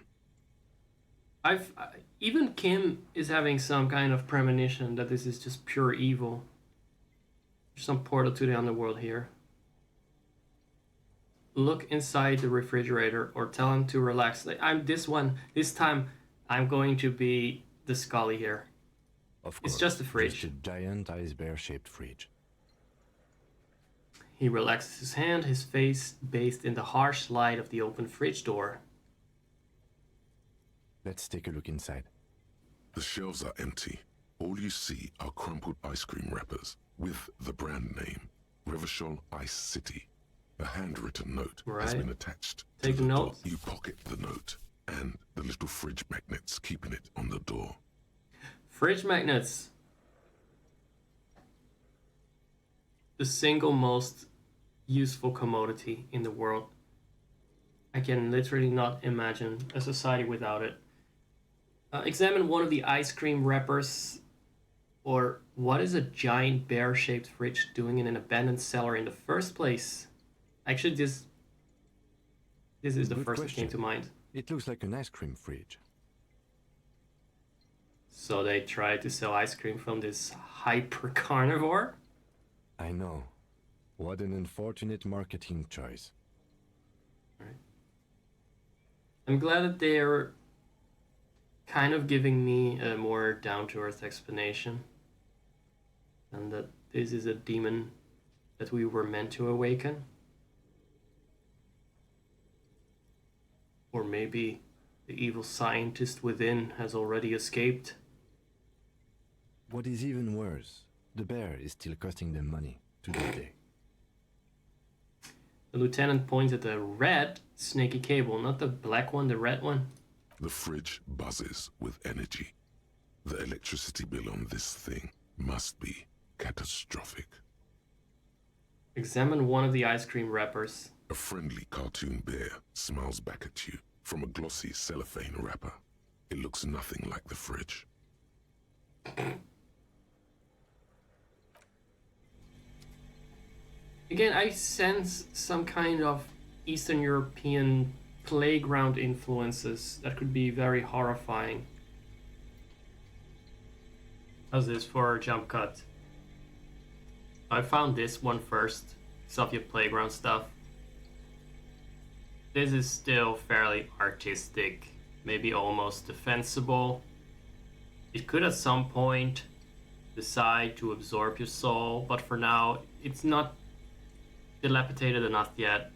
Even Kim is having some kind of premonition that this is just pure evil. There's some portal to the underworld here. Look inside the refrigerator or tell him to relax. Like, this time I'm going to be the Scully here. Of course, It's just a fridge. Just a giant icebear-shaped fridge. He relaxes his hand, his face bathed in the harsh light of the open fridge door. Let's take a look inside. The shelves are empty. All you see are crumpled ice cream wrappers with the brand name, Revachol Ice City. A handwritten note has Right. been attached Take to the door. note. You pocket the note and the little fridge magnets keeping it on the door. Fridge magnets. The single most useful commodity in the world. I can literally not imagine a society without it. Examine one of the ice cream wrappers. Or what is a giant bear-shaped fridge doing in an abandoned cellar in the first place? Actually, this is the Good first question. that came to mind. It looks like an ice cream fridge. So they tried to sell ice cream from this hyper carnivore? I know. What an unfortunate marketing choice. Right. I'm glad that they're kind of giving me a more down-to-earth explanation. And that this is a demon that we were meant to awaken. Or maybe the evil scientist within has already escaped. What is even worse, the bear is still costing them money to this day. The lieutenant points at the red snaky cable, not the black one, the red one. The fridge buzzes with energy. The electricity bill on this thing must be catastrophic. Examine one of the ice cream wrappers. A friendly cartoon bear smiles back at you from a glossy cellophane wrapper. It looks nothing like the fridge. Again, I sense some kind of Eastern European playground influences that could be very horrifying. How's this for a jump cut? I found this one first. Soviet playground stuff. This is still fairly artistic, maybe almost defensible. It could at some point decide to absorb your soul, but for now, it's not dilapidated enough yet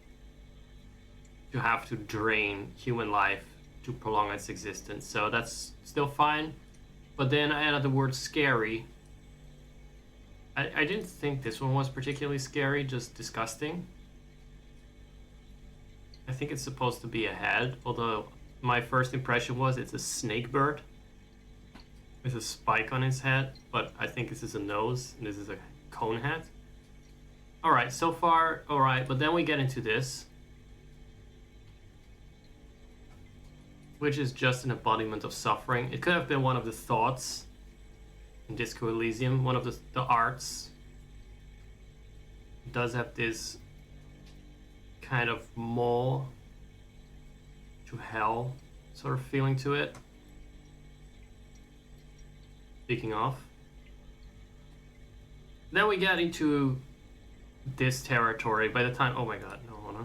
to have to drain human life to prolong its existence. So that's still fine. But then I added the word scary. I didn't think this one was particularly scary, just disgusting. I think it's supposed to be a head, although my first impression was it's a snake bird with a spike on its head, but I think this is a nose and this is a cone head. Alright, so far, alright, but then we get into this, which is just an embodiment of suffering. It could have been one of the thoughts in Disco Elysium, one of the arts. It does have this kind of mole to hell sort of feeling to it. Speaking of. Then we get into this territory. By the time, oh my god, no, hold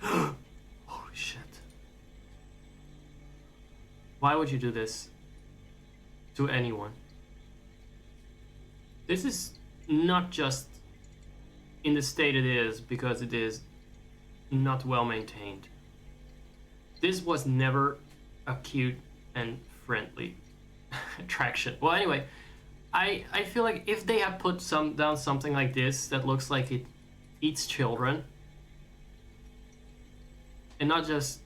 on. Holy shit. Why would you do this to anyone? This is not just in the state it is because it is not well maintained. This was never a cute and friendly attraction. Well, anyway, I feel like if they had put down something like this that looks like it eats children and not just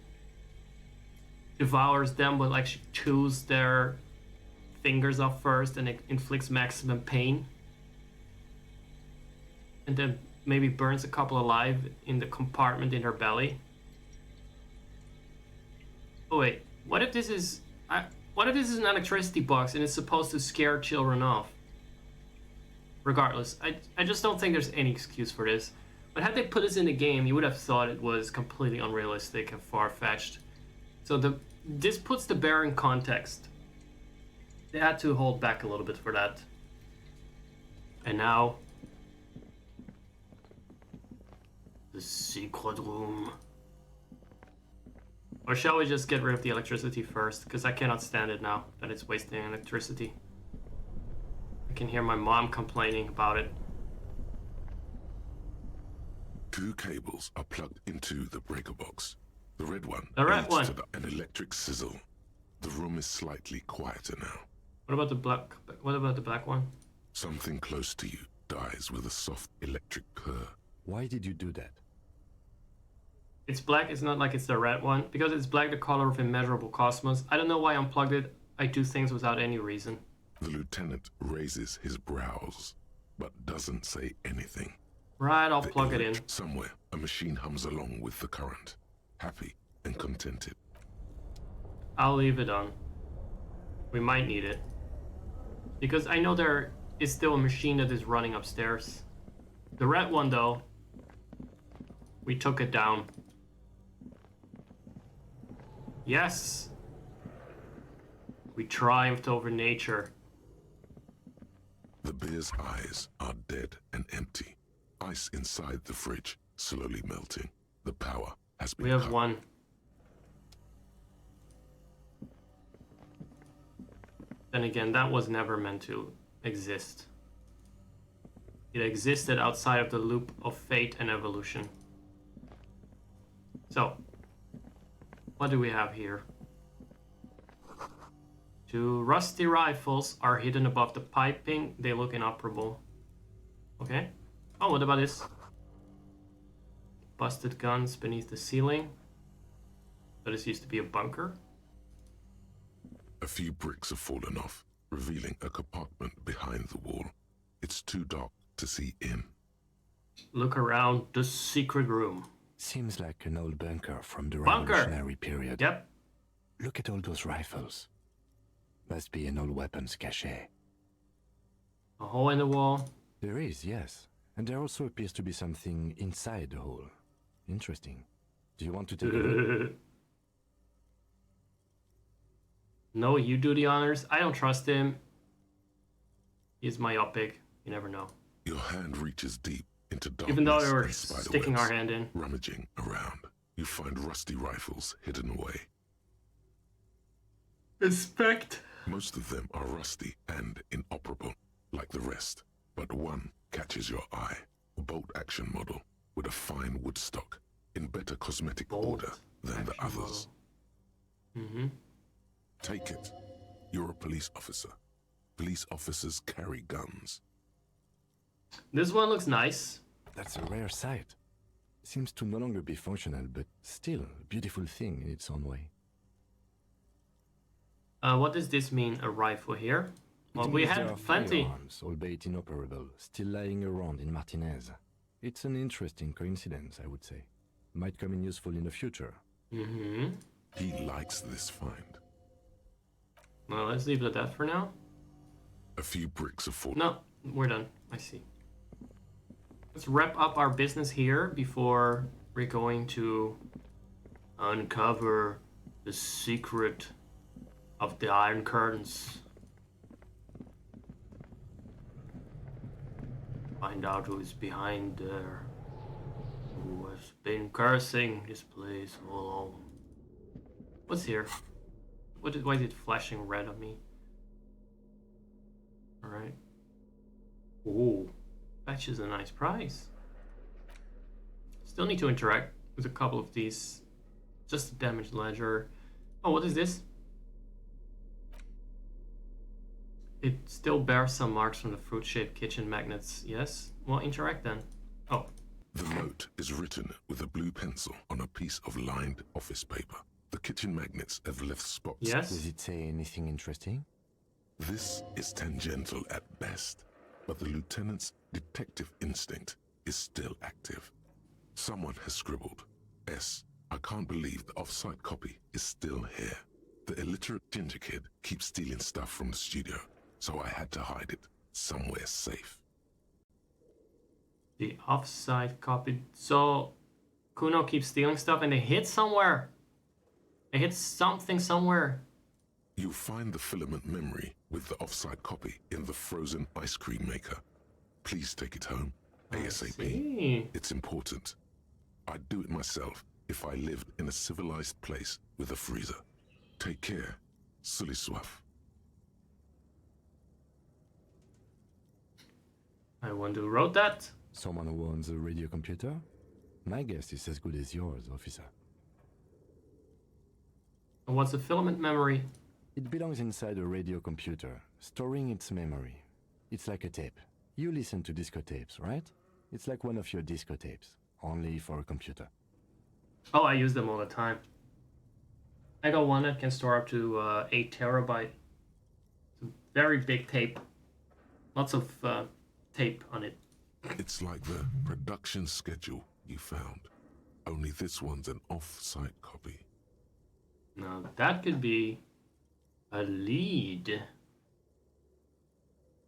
devours them, but like chews their fingers off first and it inflicts maximum pain, and then maybe burns a couple alive in the compartment in her belly. Oh wait, what if this is an electricity box and it's supposed to scare children off? Regardless, I just don't think there's any excuse for this. But had they put this in the game, you would have thought it was completely unrealistic and far-fetched. So this puts the bear in context. They had to hold back a little bit for that. And now, the secret room. Or shall we just get rid of the electricity first? Because I cannot stand it now that it's wasting electricity. I can hear my mom complaining about it. 2 cables are plugged into the breaker box. The red one leads to an electric sizzle. The room is slightly quieter now. What about the black? What about the black one? Something close to you dies with a soft electric purr. Why did you do that? It's black. It's not like it's the red one. Because it's black, the color of immeasurable cosmos. I don't know why I unplugged it. I do things without any reason. The lieutenant raises his brows, but doesn't say anything. Right, I'll plug it in. Somewhere, a machine hums along with the current, happy and contented. I'll leave it on. We might need it. Because I know there is still a machine that is running upstairs. The red one, though, we took it down. Yes! We triumphed over nature. The bear's eyes are dead and empty. Ice inside the fridge, slowly melting. The power has been We have cut. one. Then again, that was never meant to exist. It existed outside of the loop of fate and evolution. So, what do we have here? 2 rusty rifles are hidden above the piping. They look inoperable. Okay. Oh, what about this? Busted guns beneath the ceiling. So this used to be a bunker. A few bricks have fallen off, revealing a compartment behind the wall. It's too dark to see in. Look around the secret room. Seems like an old bunker from the Bunker! Revolutionary period. Yep. Look at all those rifles. Must be an old weapons cache. A hole in the wall. There is, yes. And there also appears to be something inside the hole. Interesting. Do you want to take a look? No, you do the honors. I don't trust him. He's myopic. You never know. Your hand reaches deep into darkness. Even though we were and spider sticking webs. our hand in. Rummaging around, you find rusty rifles hidden away. Inspect. Most of them are rusty and inoperable, like the rest. But one catches your eye. A bolt-action model with a fine wood stock, in better cosmetic order than the others. Mm-hmm. Take it. You're a police officer. Police officers carry guns. This one looks nice. That's a rare sight. Seems to no longer be functional, but still a beautiful thing in its own way. What does this mean, a rifle here? Well, It we means there had are plenty. firearms, albeit inoperable, still lying around in Martinez. It's an interesting coincidence, I would say. Might come in useful in the future. Mm-hmm. He likes this find. Well, let's leave it at that for now. A few bricks of fort. No, we're done. I see. Let's wrap up our business here before we're going to uncover the secret of the Iron Curtains. Find out who is behind there. Who has been cursing this place all along. What's here? Why is it flashing red on me? Alright. Ooh. Fetches a nice price. Still need to interact with a couple of these. Just a damaged ledger. Oh, what is this? It still bears some marks from the fruit-shaped kitchen magnets. Yes? Well, interact then. Oh. The note is written with a blue pencil on a piece of lined office paper. The kitchen magnets have left spots. Yes? Does it say anything interesting? This is tangential at best, but the lieutenant's detective instinct is still active. Someone has scribbled, S. I can't believe the off-site copy is still here. The illiterate ginger kid keeps stealing stuff from the studio, so I had to hide it somewhere safe. The off-site copy. So, Kuno keeps stealing stuff and they hit somewhere. They hit something somewhere. You'll find the filament memory with the off-site copy in the frozen ice cream maker. Please take it home, ASAP. See. It's important. I'd do it myself if I lived in a civilized place with a freezer. Take care, Sully Swaff. I wonder who wrote that. Someone who owns a radio computer? My guess is as good as yours, officer. And what's a filament memory? It belongs inside a radio computer, storing its memory. It's like a tape. You listen to disco tapes, right? It's like one of your disco tapes, only for a computer. Oh, I use them all the time. I got one that can store up to 8 terabyte. It's a very big tape. Lots of tape on it. It's like the production schedule you found. Only this one's an off-site copy. Now, that could be a lead.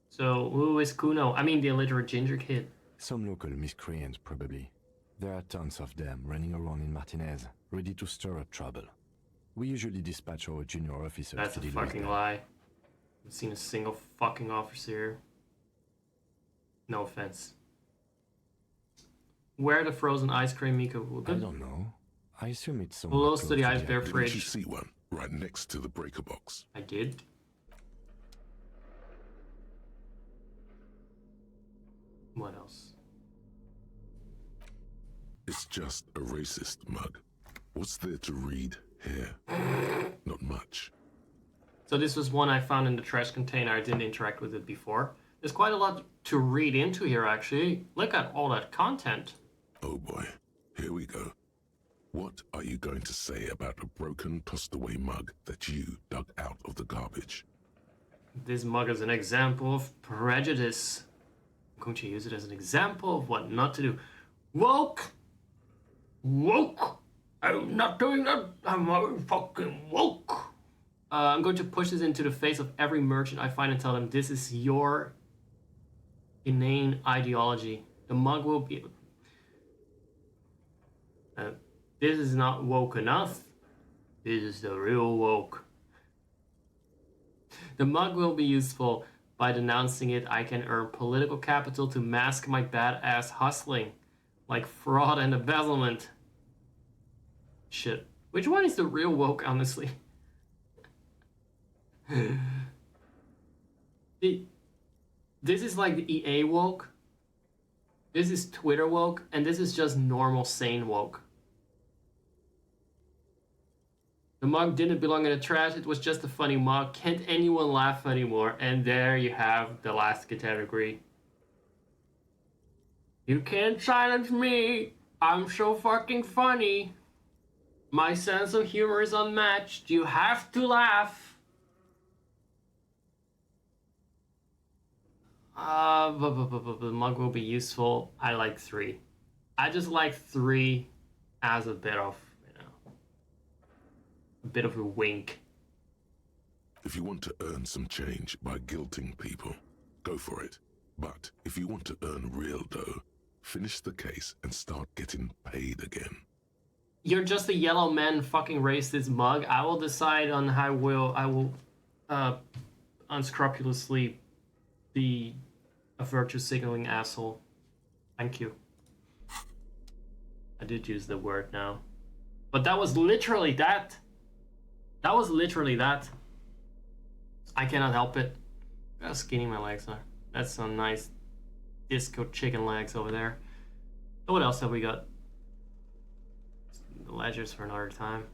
So, who is Kuno? I mean, the illiterate ginger kid. Some local miscreants, probably. There are tons of them running around in Martinez, ready to stir up trouble. We usually dispatch our junior officers That's to a deal with fucking them. lie. I've seen a single fucking officer here. No offense. Where the frozen ice cream, Miko? I don't know. I assume it's somewhere Close to the icebear Didn't you fridge. see one right next to the breaker box? I did. What else? It's just a racist mug. What's there to read here? Not much. So this was one I found in the trash container. I didn't interact with it before. There's quite a lot to read into here, actually. Look at all that content. Oh boy, here we go. What are you going to say about a broken, tossed-away mug that you dug out of the garbage? This mug is an example of prejudice. I'm going to use it as an example of what not to do. Woke! Woke! I'm not doing that. I'm fucking woke. I'm going to push this into the face of every merchant I find and tell them this is your inane ideology. The mug will be... this is not woke enough. This is the real woke. The mug will be useful. By denouncing it, I can earn political capital to mask my badass hustling, like fraud and embezzlement. Shit. Which one is the real woke, honestly? This is like the EA woke. This is Twitter woke, and this is just normal sane woke. The mug didn't belong in the trash, it was just a funny mug. Can't anyone laugh anymore? And there you have the last category. You can't silence me. I'm so fucking funny. My sense of humor is unmatched. You have to laugh. The mug will be useful. I like 3. I just like 3 as a bit of, a bit of a wink. If you want to earn some change by guilting people, go for it. But if you want to earn real dough, finish the case and start getting paid again. You're just a yellow man fucking raise this mug. I will decide on how I will unscrupulously be a virtue signaling asshole. Thank you. I did use the word now. But that was literally that. That was literally that. I cannot help it. Look how skinny my legs are. That's some nice disco chicken legs over there. So what else have we got? The ledgers for another time.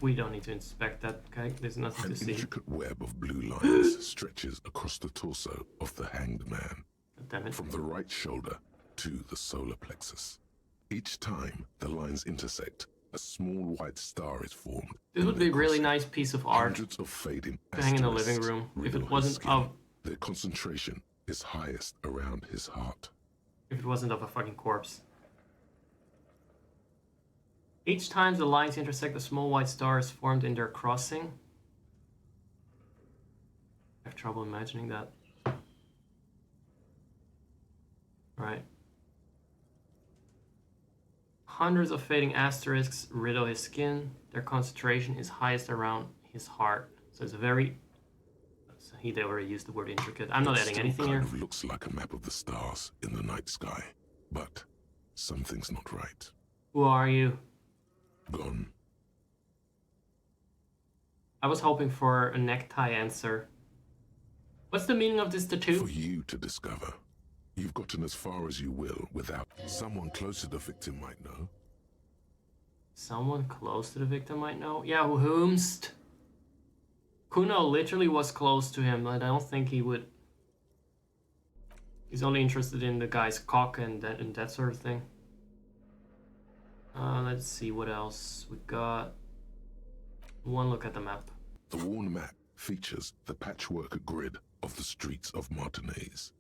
We don't need to inspect that, okay? There's nothing to see. An intricate web of blue lines stretches across the torso of the hanged man. Damn it. From the right shoulder to the solar plexus. Each time the lines intersect, a small white star is formed. This would be a really nice piece of art Hundreds of fading to hang in the asterisks living room if riddle it his wasn't skin. of Their concentration is highest around his heart. a fucking corpse. Each time the lines intersect, a small white star is formed in their crossing. I have trouble imagining that. Right. Hundreds of fading asterisks riddle his skin. Their concentration is highest around his heart. So it's a very... They already used the word intricate. I'm not adding anything here. It kind of looks like a map of the stars in the night sky. But something's not right. Who are you? Gone. I was hoping for a necktie answer. What's the meaning of this tattoo? For you to discover. You've gotten as far as you will without someone close to the victim might know. Someone close to the victim might know? Yeah, whomst? Kuno literally was close to him, but I don't think he would... He's only interested in the guy's cock and that sort of thing. Let's see what else we got. One look at the map. The worn map features the patchwork grid of the streets of Martinez,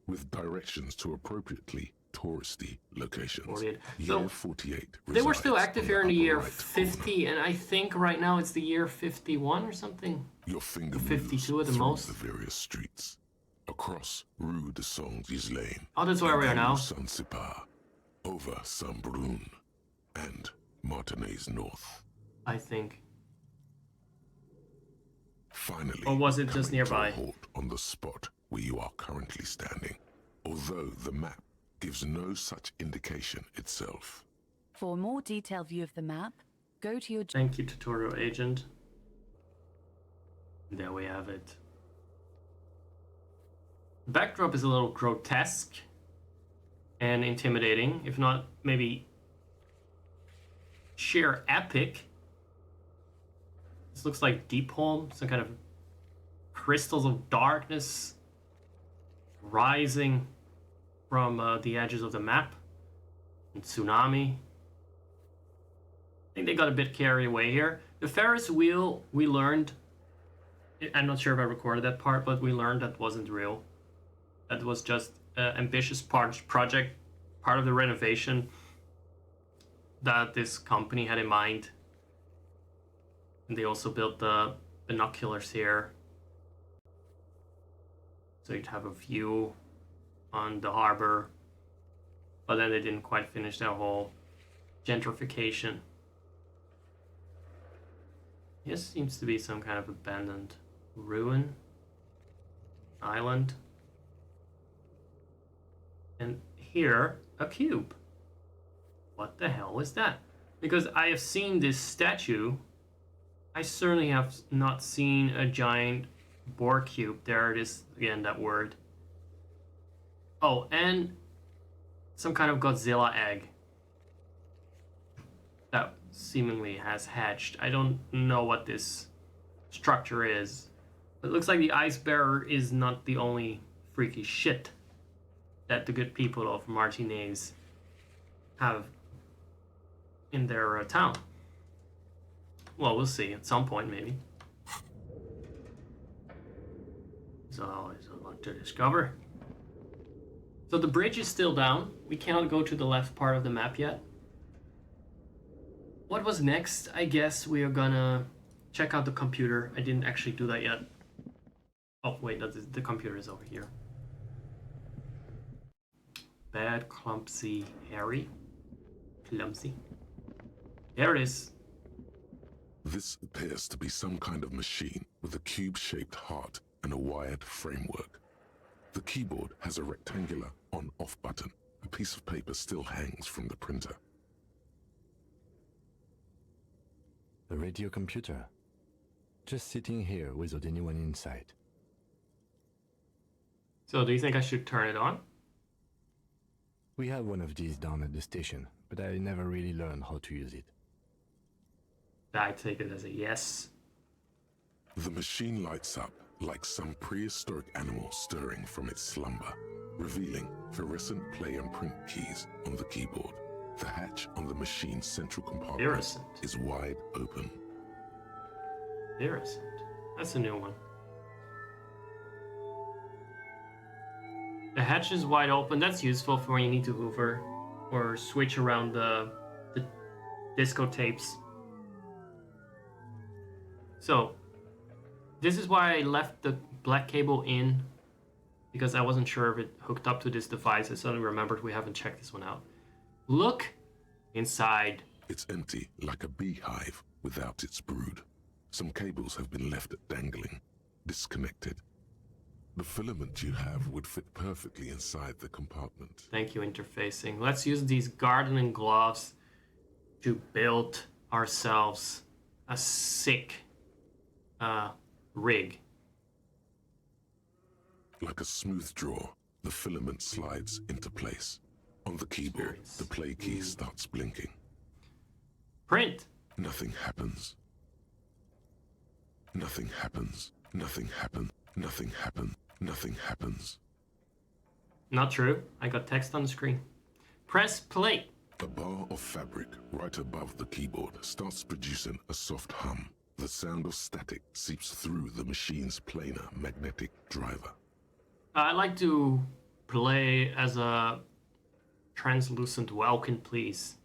with directions to appropriately touristy locations. 48. Year So 48 they were still resides active on here in the upper year right 50, corner. and I think right now it's the year 51 or something. Your finger 52 moves at the through most. the various streets, across Rue de Saint-Gilles Lane. Oh, that's where we are now. Saint-Cypar, over Saint-Brun, and Martinez North. I think. Finally, Or was it just coming to a nearby? halt on the spot where you are currently standing, although the map gives no such indication itself. For a more detailed view of the map, go to your... Thank you, tutorial agent. There we have it. The backdrop is a little grotesque and intimidating, if not maybe sheer epic. This looks like Deep Home, some kind of crystals of darkness rising from the edges of the map. And tsunami. I think they got a bit carried away here. The Ferris wheel, we learned, I'm not sure if I recorded that part, but we learned that wasn't real. That was just an ambitious project, part of the renovation that this company had in mind. And they also built the binoculars here, so you'd have a view on the harbor. But then they didn't quite finish their whole gentrification. This seems to be some kind of abandoned ruin, island. And here, a cube. What the hell is that? Because I have seen this statue I certainly have not seen a giant boar cube. There it is again, that word. Oh, and some kind of Godzilla egg that seemingly has hatched. I don't know what this structure is. It looks like the icebear is not the only freaky shit that the good people of Martinez have in their town. Well, we'll see at some point, maybe. There's always a lot to discover. So the bridge is still down. We cannot go to the left part of the map yet. What was next? I guess we are gonna check out the computer. I didn't actually do that yet. Oh, wait, the computer is over here. Bad, clumsy, hairy. Clumsy. There it is. This appears to be some kind of machine with a cube-shaped heart and a wired framework. The keyboard has a rectangular on-off button. A piece of paper still hangs from the printer. The radio computer. Just sitting here without anyone inside. So do you think I should turn it on? We have one of these down at the station, but I never really learned how to use it. I take it as a yes. The machine lights up like some prehistoric animal stirring from its slumber, revealing fluorescent play and print keys on the keyboard. The hatch on the machine's central compartment Fluorescent. is wide open. Fluorescent. That's a new one. The hatch is wide open. That's useful for when you need to hoover or switch around the disco tapes. So, this is why I left the black cable in, because I wasn't sure if it hooked up to this device. I suddenly remembered we haven't checked this one out. Look inside. It's empty, like a beehive without its brood. Some cables have been left dangling, disconnected. The filament you have would fit perfectly inside the compartment. Thank you, interfacing. Let's use these gardening gloves to build ourselves a sick rig. Like a smooth draw, the filament slides into place. On the keyboard, the play key starts blinking. Print! Nothing happens. Nothing happens. Nothing happens. Nothing happens. Nothing happens. Not true. I got text on the screen. Press play. A bar of fabric right above the keyboard starts producing a soft hum. The sound of static seeps through the machine's planar magnetic driver. I like to play as a translucent Welkin, please.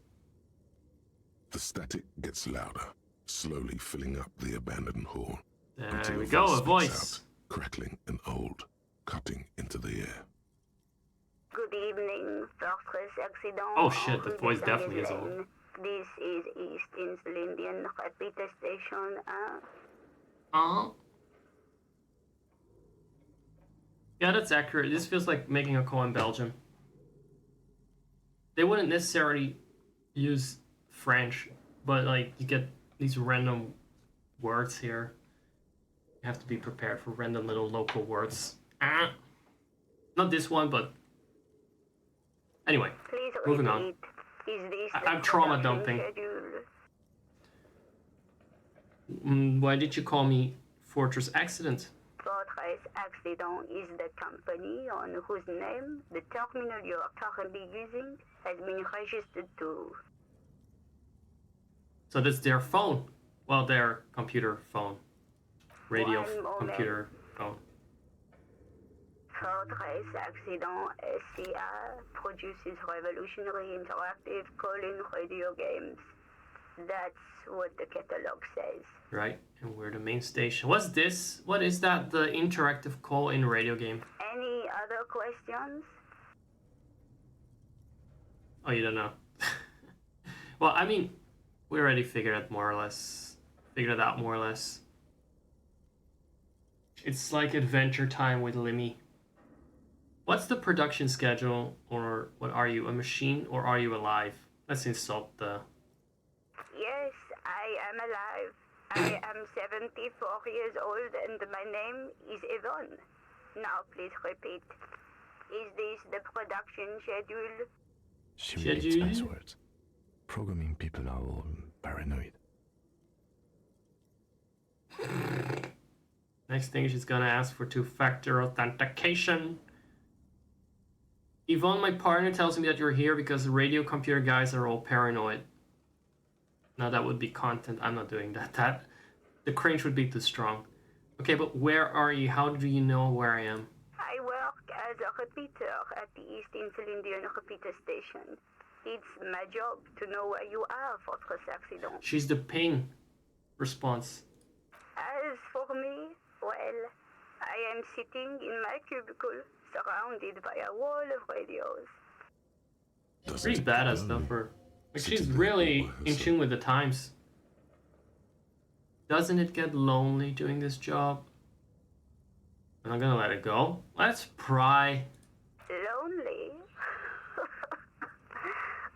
The static gets louder, slowly filling up the abandoned hall. There we go, a spits voice. out, crackling and old, cutting into the air. Good evening, Fortress Accident. Oh shit, the voice definitely is old. This is East Insulindian Repeater Station. Yeah, that's accurate. This feels like making a call in Belgium. They wouldn't necessarily use French, but like you get these random words here. You have to be prepared for random little local words. Not this one, but anyway, Please moving on. repeat. Is this I'm trauma dumping. Why did you call me Fortress Accident? Fortress Accident is the company on whose name the terminal you are currently using has been registered to. So that's their phone. Well, their computer phone. Radio One moment. computer phone. Fortress Accident SCA produces revolutionary interactive call-in radio games. That's what the catalog says. Right, and we're the main station. What's this? What is that? The interactive call-in radio game? Any other questions? Oh, you don't know. Well, I mean, we already figured it out more or less. It's like Adventure Time with Limmy. What's the production schedule, or what are you, a machine, or are you alive? Let's insult the... Yes, I am alive. I am 74 years old and my name is Yvonne. Now please repeat. Is this the production schedule? She repeats passwords. Programming people are all paranoid. Next thing, she's gonna ask for two-factor authentication. Yvonne, my partner, tells me that you're here because the radio computer guys are all paranoid. Now that would be content. I'm not doing that. The cringe would be too strong. Okay, but where are you? How do you know where I am? I work as a repeater at the East Insulindian repeater station. It's my job to know where you are, Fortress Accident. She's the ping response. As for me, well, I am sitting in my cubicle, surrounded by a wall of radios. Pretty badass stuff for her. Like, she's really in tune with the times. Doesn't it get lonely doing this job? I'm not gonna let it go. Let's pry. Lonely?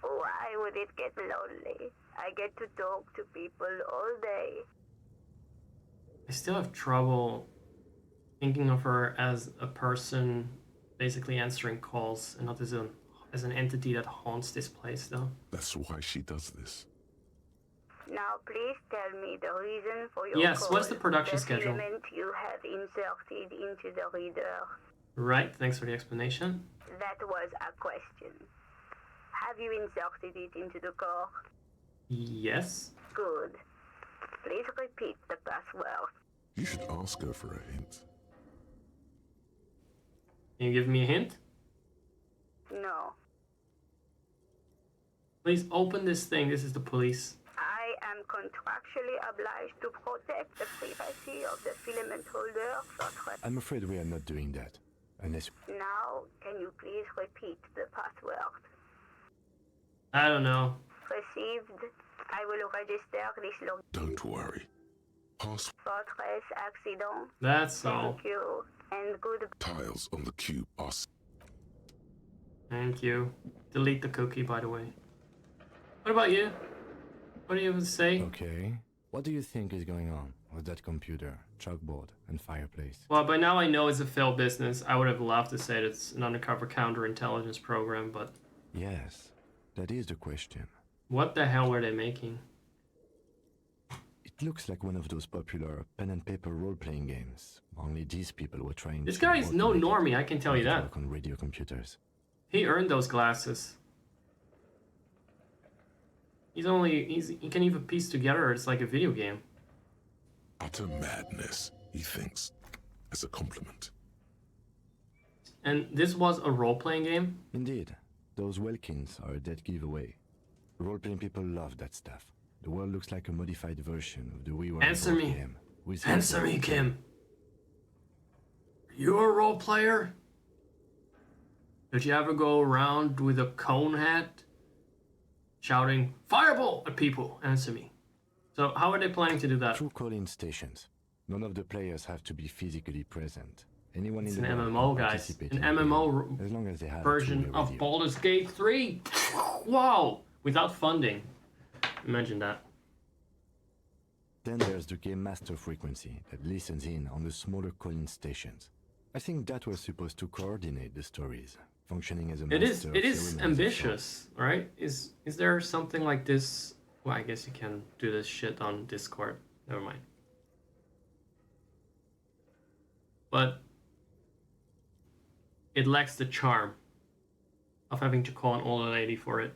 Why would it get lonely? I get to talk to people all day. I still have trouble thinking of her as a person basically answering calls and not as an entity that haunts this place, though. That's why she does this. Now please tell me the reason for your Yes, call. what's the production schedule? Filament you have inserted into the reader. Right, thanks for the explanation. That was a question. Have you inserted it into the core? Yes. Good. Please repeat the password. You should ask her for a hint. Can you give me a hint? No. Please open this thing. This is the police. I am contractually obliged to protect the privacy of the filament holder. I'm afraid we are not doing that. Unless... Now, can you please repeat the password? I don't know. Received. I will register this log. Don't worry. Pass Fortress Accident. That's all. Thank you, and good. tiles on the cube are... Thank you. Delete the cookie, by the way. What about you? What do you have to say? Okay. What do you think is going on with that computer, chalkboard, and fireplace? Well, by now I know it's a failed business. I would have loved to say it's an undercover counterintelligence program, but... Yes, that is the question. What the hell were they making? It looks like one of those popular pen and paper role-playing games. Only these people were trying This to... guy is no normie, I can tell you that. ...work on radio computers. He earned those glasses. He can even piece together, it's like a video game. Utter madness, he thinks, as a compliment. And this was a role-playing game? Indeed. Those Welkins are a dead giveaway. Role-playing people love that stuff. The world looks like a modified version of the We Were Answer me. Game. Answer me, Kim. You a role player? Did you ever go around with a cone hat shouting fireball at people? Answer me. So how are they planning to do that? Through call-in stations. None of the players have to be physically present. Anyone It's in an the world MMO, can guys. participate An in the game, MMO as long as they have a version two-way of radio. Baldur's Gate 3. Wow! Without funding. Imagine that. Then there's the game master frequency that listens in on the smaller call-in stations. I think that was supposed to coordinate the stories, functioning as a It is master of ceremonies of ambitious, right? Is there something like this? Well, I guess you can do this shit on Discord. Never mind. But it lacks the charm of having to call an older lady for it.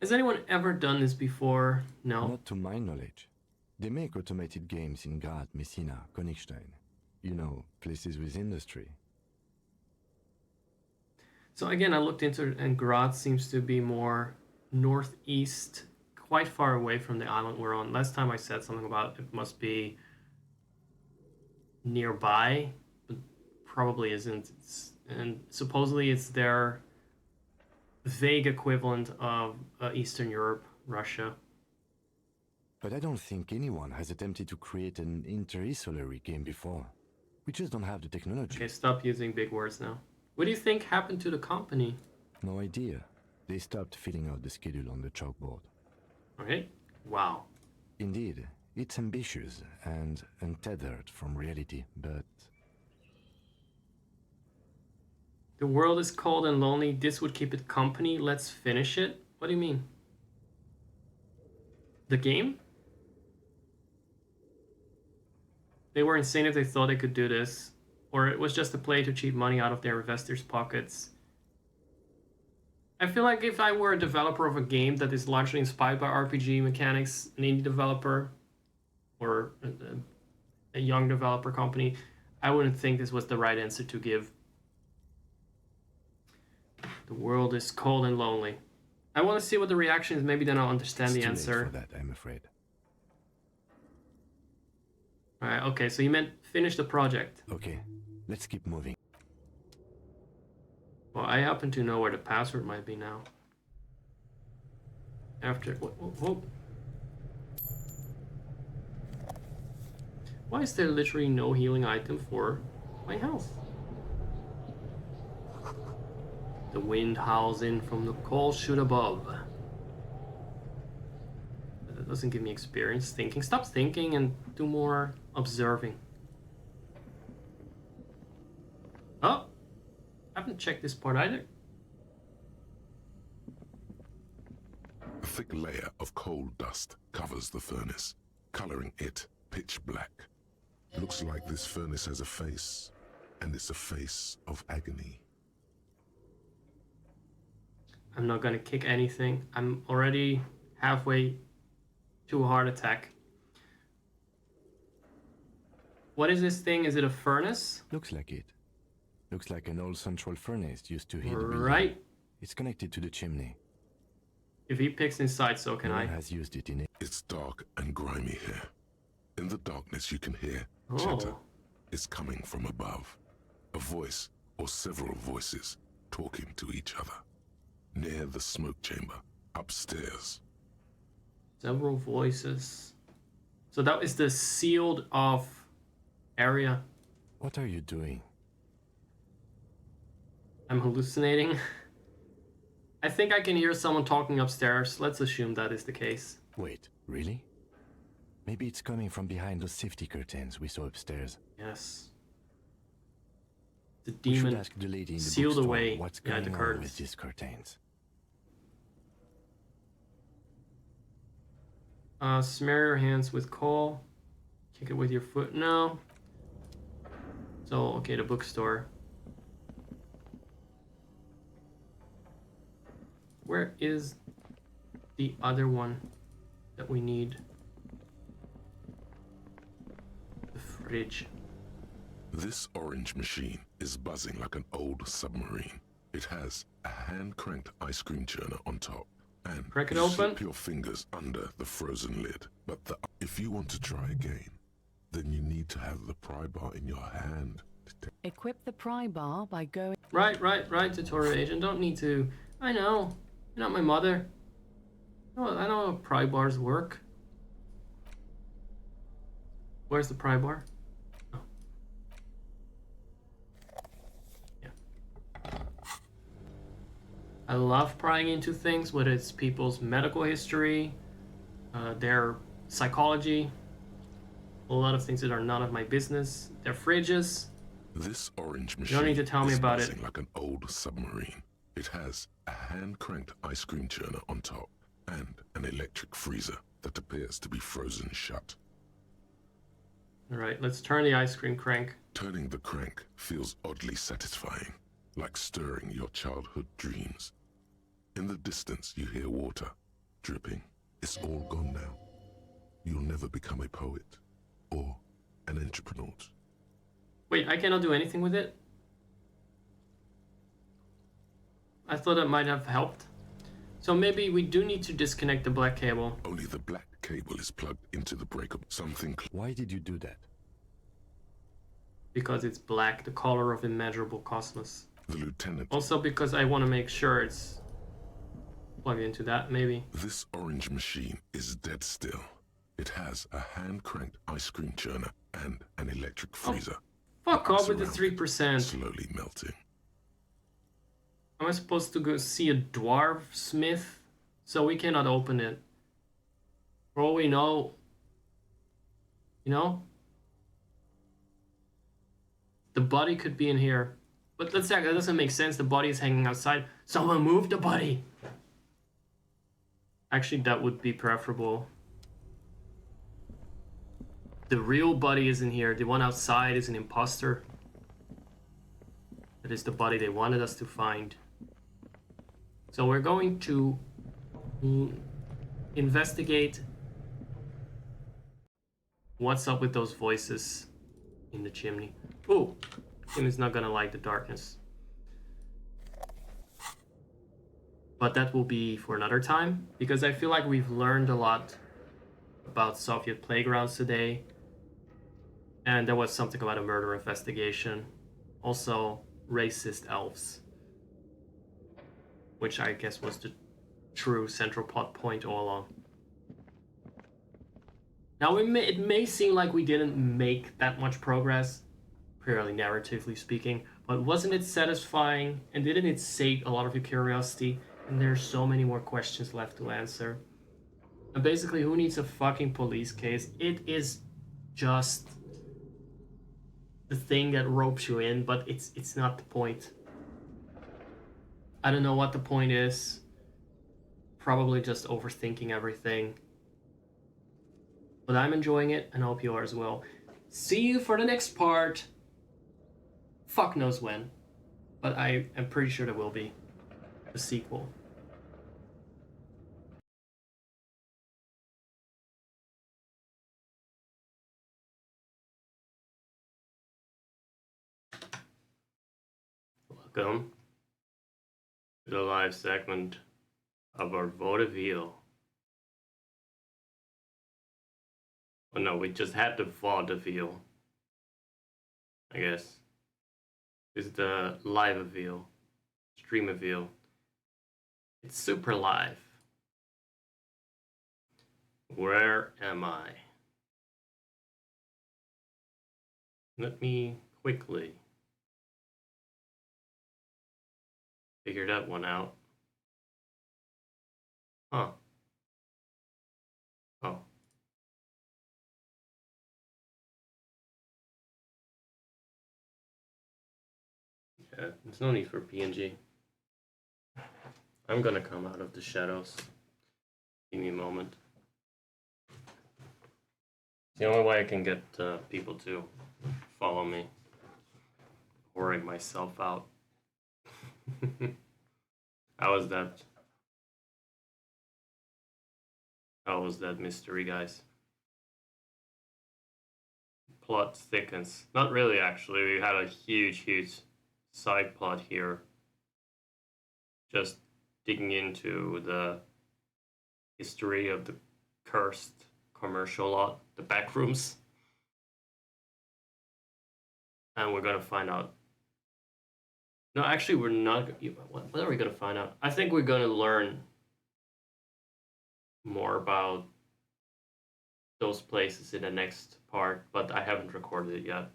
Has anyone ever done this before? No. Not to my knowledge. They make automated games in Graz, Messina, Königstein. You know, places with industry. So again, I looked into it, and Graz seems to be more northeast, quite far away from the island we're on. Last time I said something about it must be nearby, but probably isn't. And supposedly it's their vague equivalent of Eastern Europe, Russia. But I don't think anyone has attempted to create an inter-isolary game before. We just don't have the technology. Okay, stop using big words now. What do you think happened to the company? No idea. They stopped filling out the schedule on the chalkboard. Okay, wow. Indeed, It's ambitious and untethered from reality, but The world is cold and lonely. This would keep it company. Let's finish it. What do you mean? The game? They were insane if they thought they could do this. Or it was just a play to cheat money out of their investors' pockets. I feel like if I were a developer of a game that is largely inspired by RPG mechanics, an indie developer, or a young developer company, I wouldn't think this was the right answer to give. The world is cold and lonely. I want to see what the reaction is. Maybe then I'll understand the answer. for that, I'm afraid. Alright, okay, so you meant finish the project. Okay, let's keep moving. Well, I happen to know where the password might be now. After... Whoa. Why is there literally no healing item for my health? The wind howls in from the coal chute above. That doesn't give me experience thinking. Stop thinking and do more observing. Oh! I haven't checked this part either. A thick layer of coal dust covers the furnace, coloring it pitch black. Looks like this furnace has a face, and it's a face of agony. I'm not gonna kick anything. I'm already halfway to a heart attack. What is this thing? Is it a furnace? Looks like it. Looks like an old central furnace used to heat the building. Right. It's connected to the chimney. If he picks inside, so can No I. one has used it in it. It's dark and grimy here. In the darkness you can hear Oh. chatter. It's coming from above. A voice or several voices talking to each other. Near the smoke chamber, upstairs. Several voices. So that is the sealed off area. What are you doing? I'm hallucinating. I think I can hear someone talking upstairs. Let's assume that is the case. Wait, really? Maybe it's coming from behind those safety curtains we saw upstairs. Yes. The We should demon ask the lady in the sealed bookstore away what's behind going the on curtains. with these curtains. Smear your hands with coal. Kick it with your foot. No. So, okay, the bookstore. Where is the other one that we need? The fridge. This orange machine is buzzing like an old submarine. It has a hand-cranked ice cream churner on top. And Crack it you open. slip your fingers under the frozen lid. But if you want to try again, then you need to have the pry bar in your hand. Equip the pry bar by going... Right, tutorial agent. Don't need to... I know. You're not my mother. Oh, I know how pry bars work. Where's the pry bar? Oh. Yeah. I love prying into things, whether it's people's medical history, their psychology, a lot of things that are none of my business, their fridges. This orange You machine don't need to tell me is about buzzing it. like an old submarine. It has a hand-cranked ice cream churner on top and an electric freezer that appears to be frozen shut. Alright, let's turn the ice cream crank. Turning the crank feels oddly satisfying, like stirring your childhood dreams. In the distance you hear water dripping. It's all gone now. You'll never become a poet or an entrepreneur. Wait, I cannot do anything with it? I thought that might have helped. So maybe we do need to disconnect the black cable. Only the black cable is plugged into the breaker. Something. Why did you do that? Because it's black, the color of immeasurable cosmos. The lieutenant. Also because I want to make sure it's plugged into that, maybe. This orange machine is dead still. It has a hand-cranked ice cream churner and an electric freezer. Fuck off with the Surrounded, 3%. slowly melting. Am I supposed to go see a dwarf smith? So we cannot open it. For all we know, You know? The body could be in here. But let's say that doesn't make sense. The body is hanging outside. Someone move the body! Actually, that would be preferable. The real body is in here. The one outside is an imposter. That is the body they wanted us to find. So we're going to investigate what's up with those voices in the chimney. Ooh, chimney's not gonna like the darkness. But that will be for another time, because I feel like we've learned a lot about Soviet playgrounds today. And there was something about a murder investigation. Also, racist elves. Which I guess was the true central plot point all along. Now, it may seem like we didn't make that much progress, purely narratively speaking, but wasn't it satisfying, and didn't it sate a lot of your curiosity? And there's so many more questions left to answer. And basically, who needs a fucking police case? It is just the thing that ropes you in, but it's not the point. I don't know what the point is. Probably just overthinking everything. But I'm enjoying it, and I hope you are as well. See you for the next part. Fuck knows when. But I am pretty sure there will be a sequel. Welcome to the live segment of our vaudeville. Oh no, we just had the vaudeville. I guess. This is the live-aville. Stream-aville. It's super live. Where am I? Let me quickly figure that one out. Huh. Oh. Yeah, there's no need for PNG. I'm gonna come out of the shadows. Give me a moment. It's the only way I can get people to follow me. Pouring myself out. How was that? How was that mystery, guys? Plot thickens. Not really, actually. We had a huge side plot here. Just digging into the history of the cursed commercial lot, the back rooms. And we're gonna find out. No, actually, we're not. What are we gonna find out? I think we're gonna learn more about those places in the next part, but I haven't recorded it yet.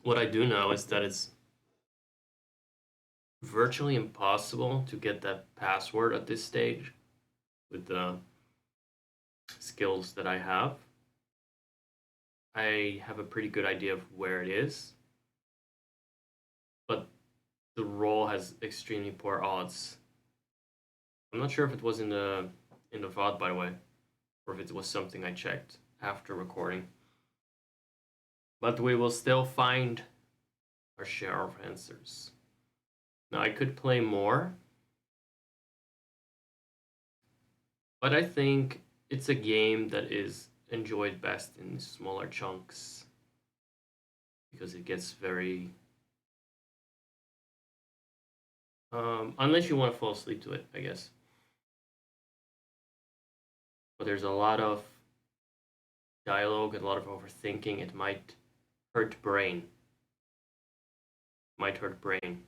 What I do know is that it's virtually impossible to get that password at this stage with the skills that I have. I have a pretty good idea of where it is, but the roll has extremely poor odds. I'm not sure if it was in the VOD, by the way, or if it was something I checked after recording. But we will still find our share of answers. Now, I could play more, but I think it's a game that is enjoyed best in smaller chunks because it gets very... unless you want to fall asleep to it, I guess. But there's a lot of dialogue and a lot of overthinking. It might hurt brain. Might hurt brain.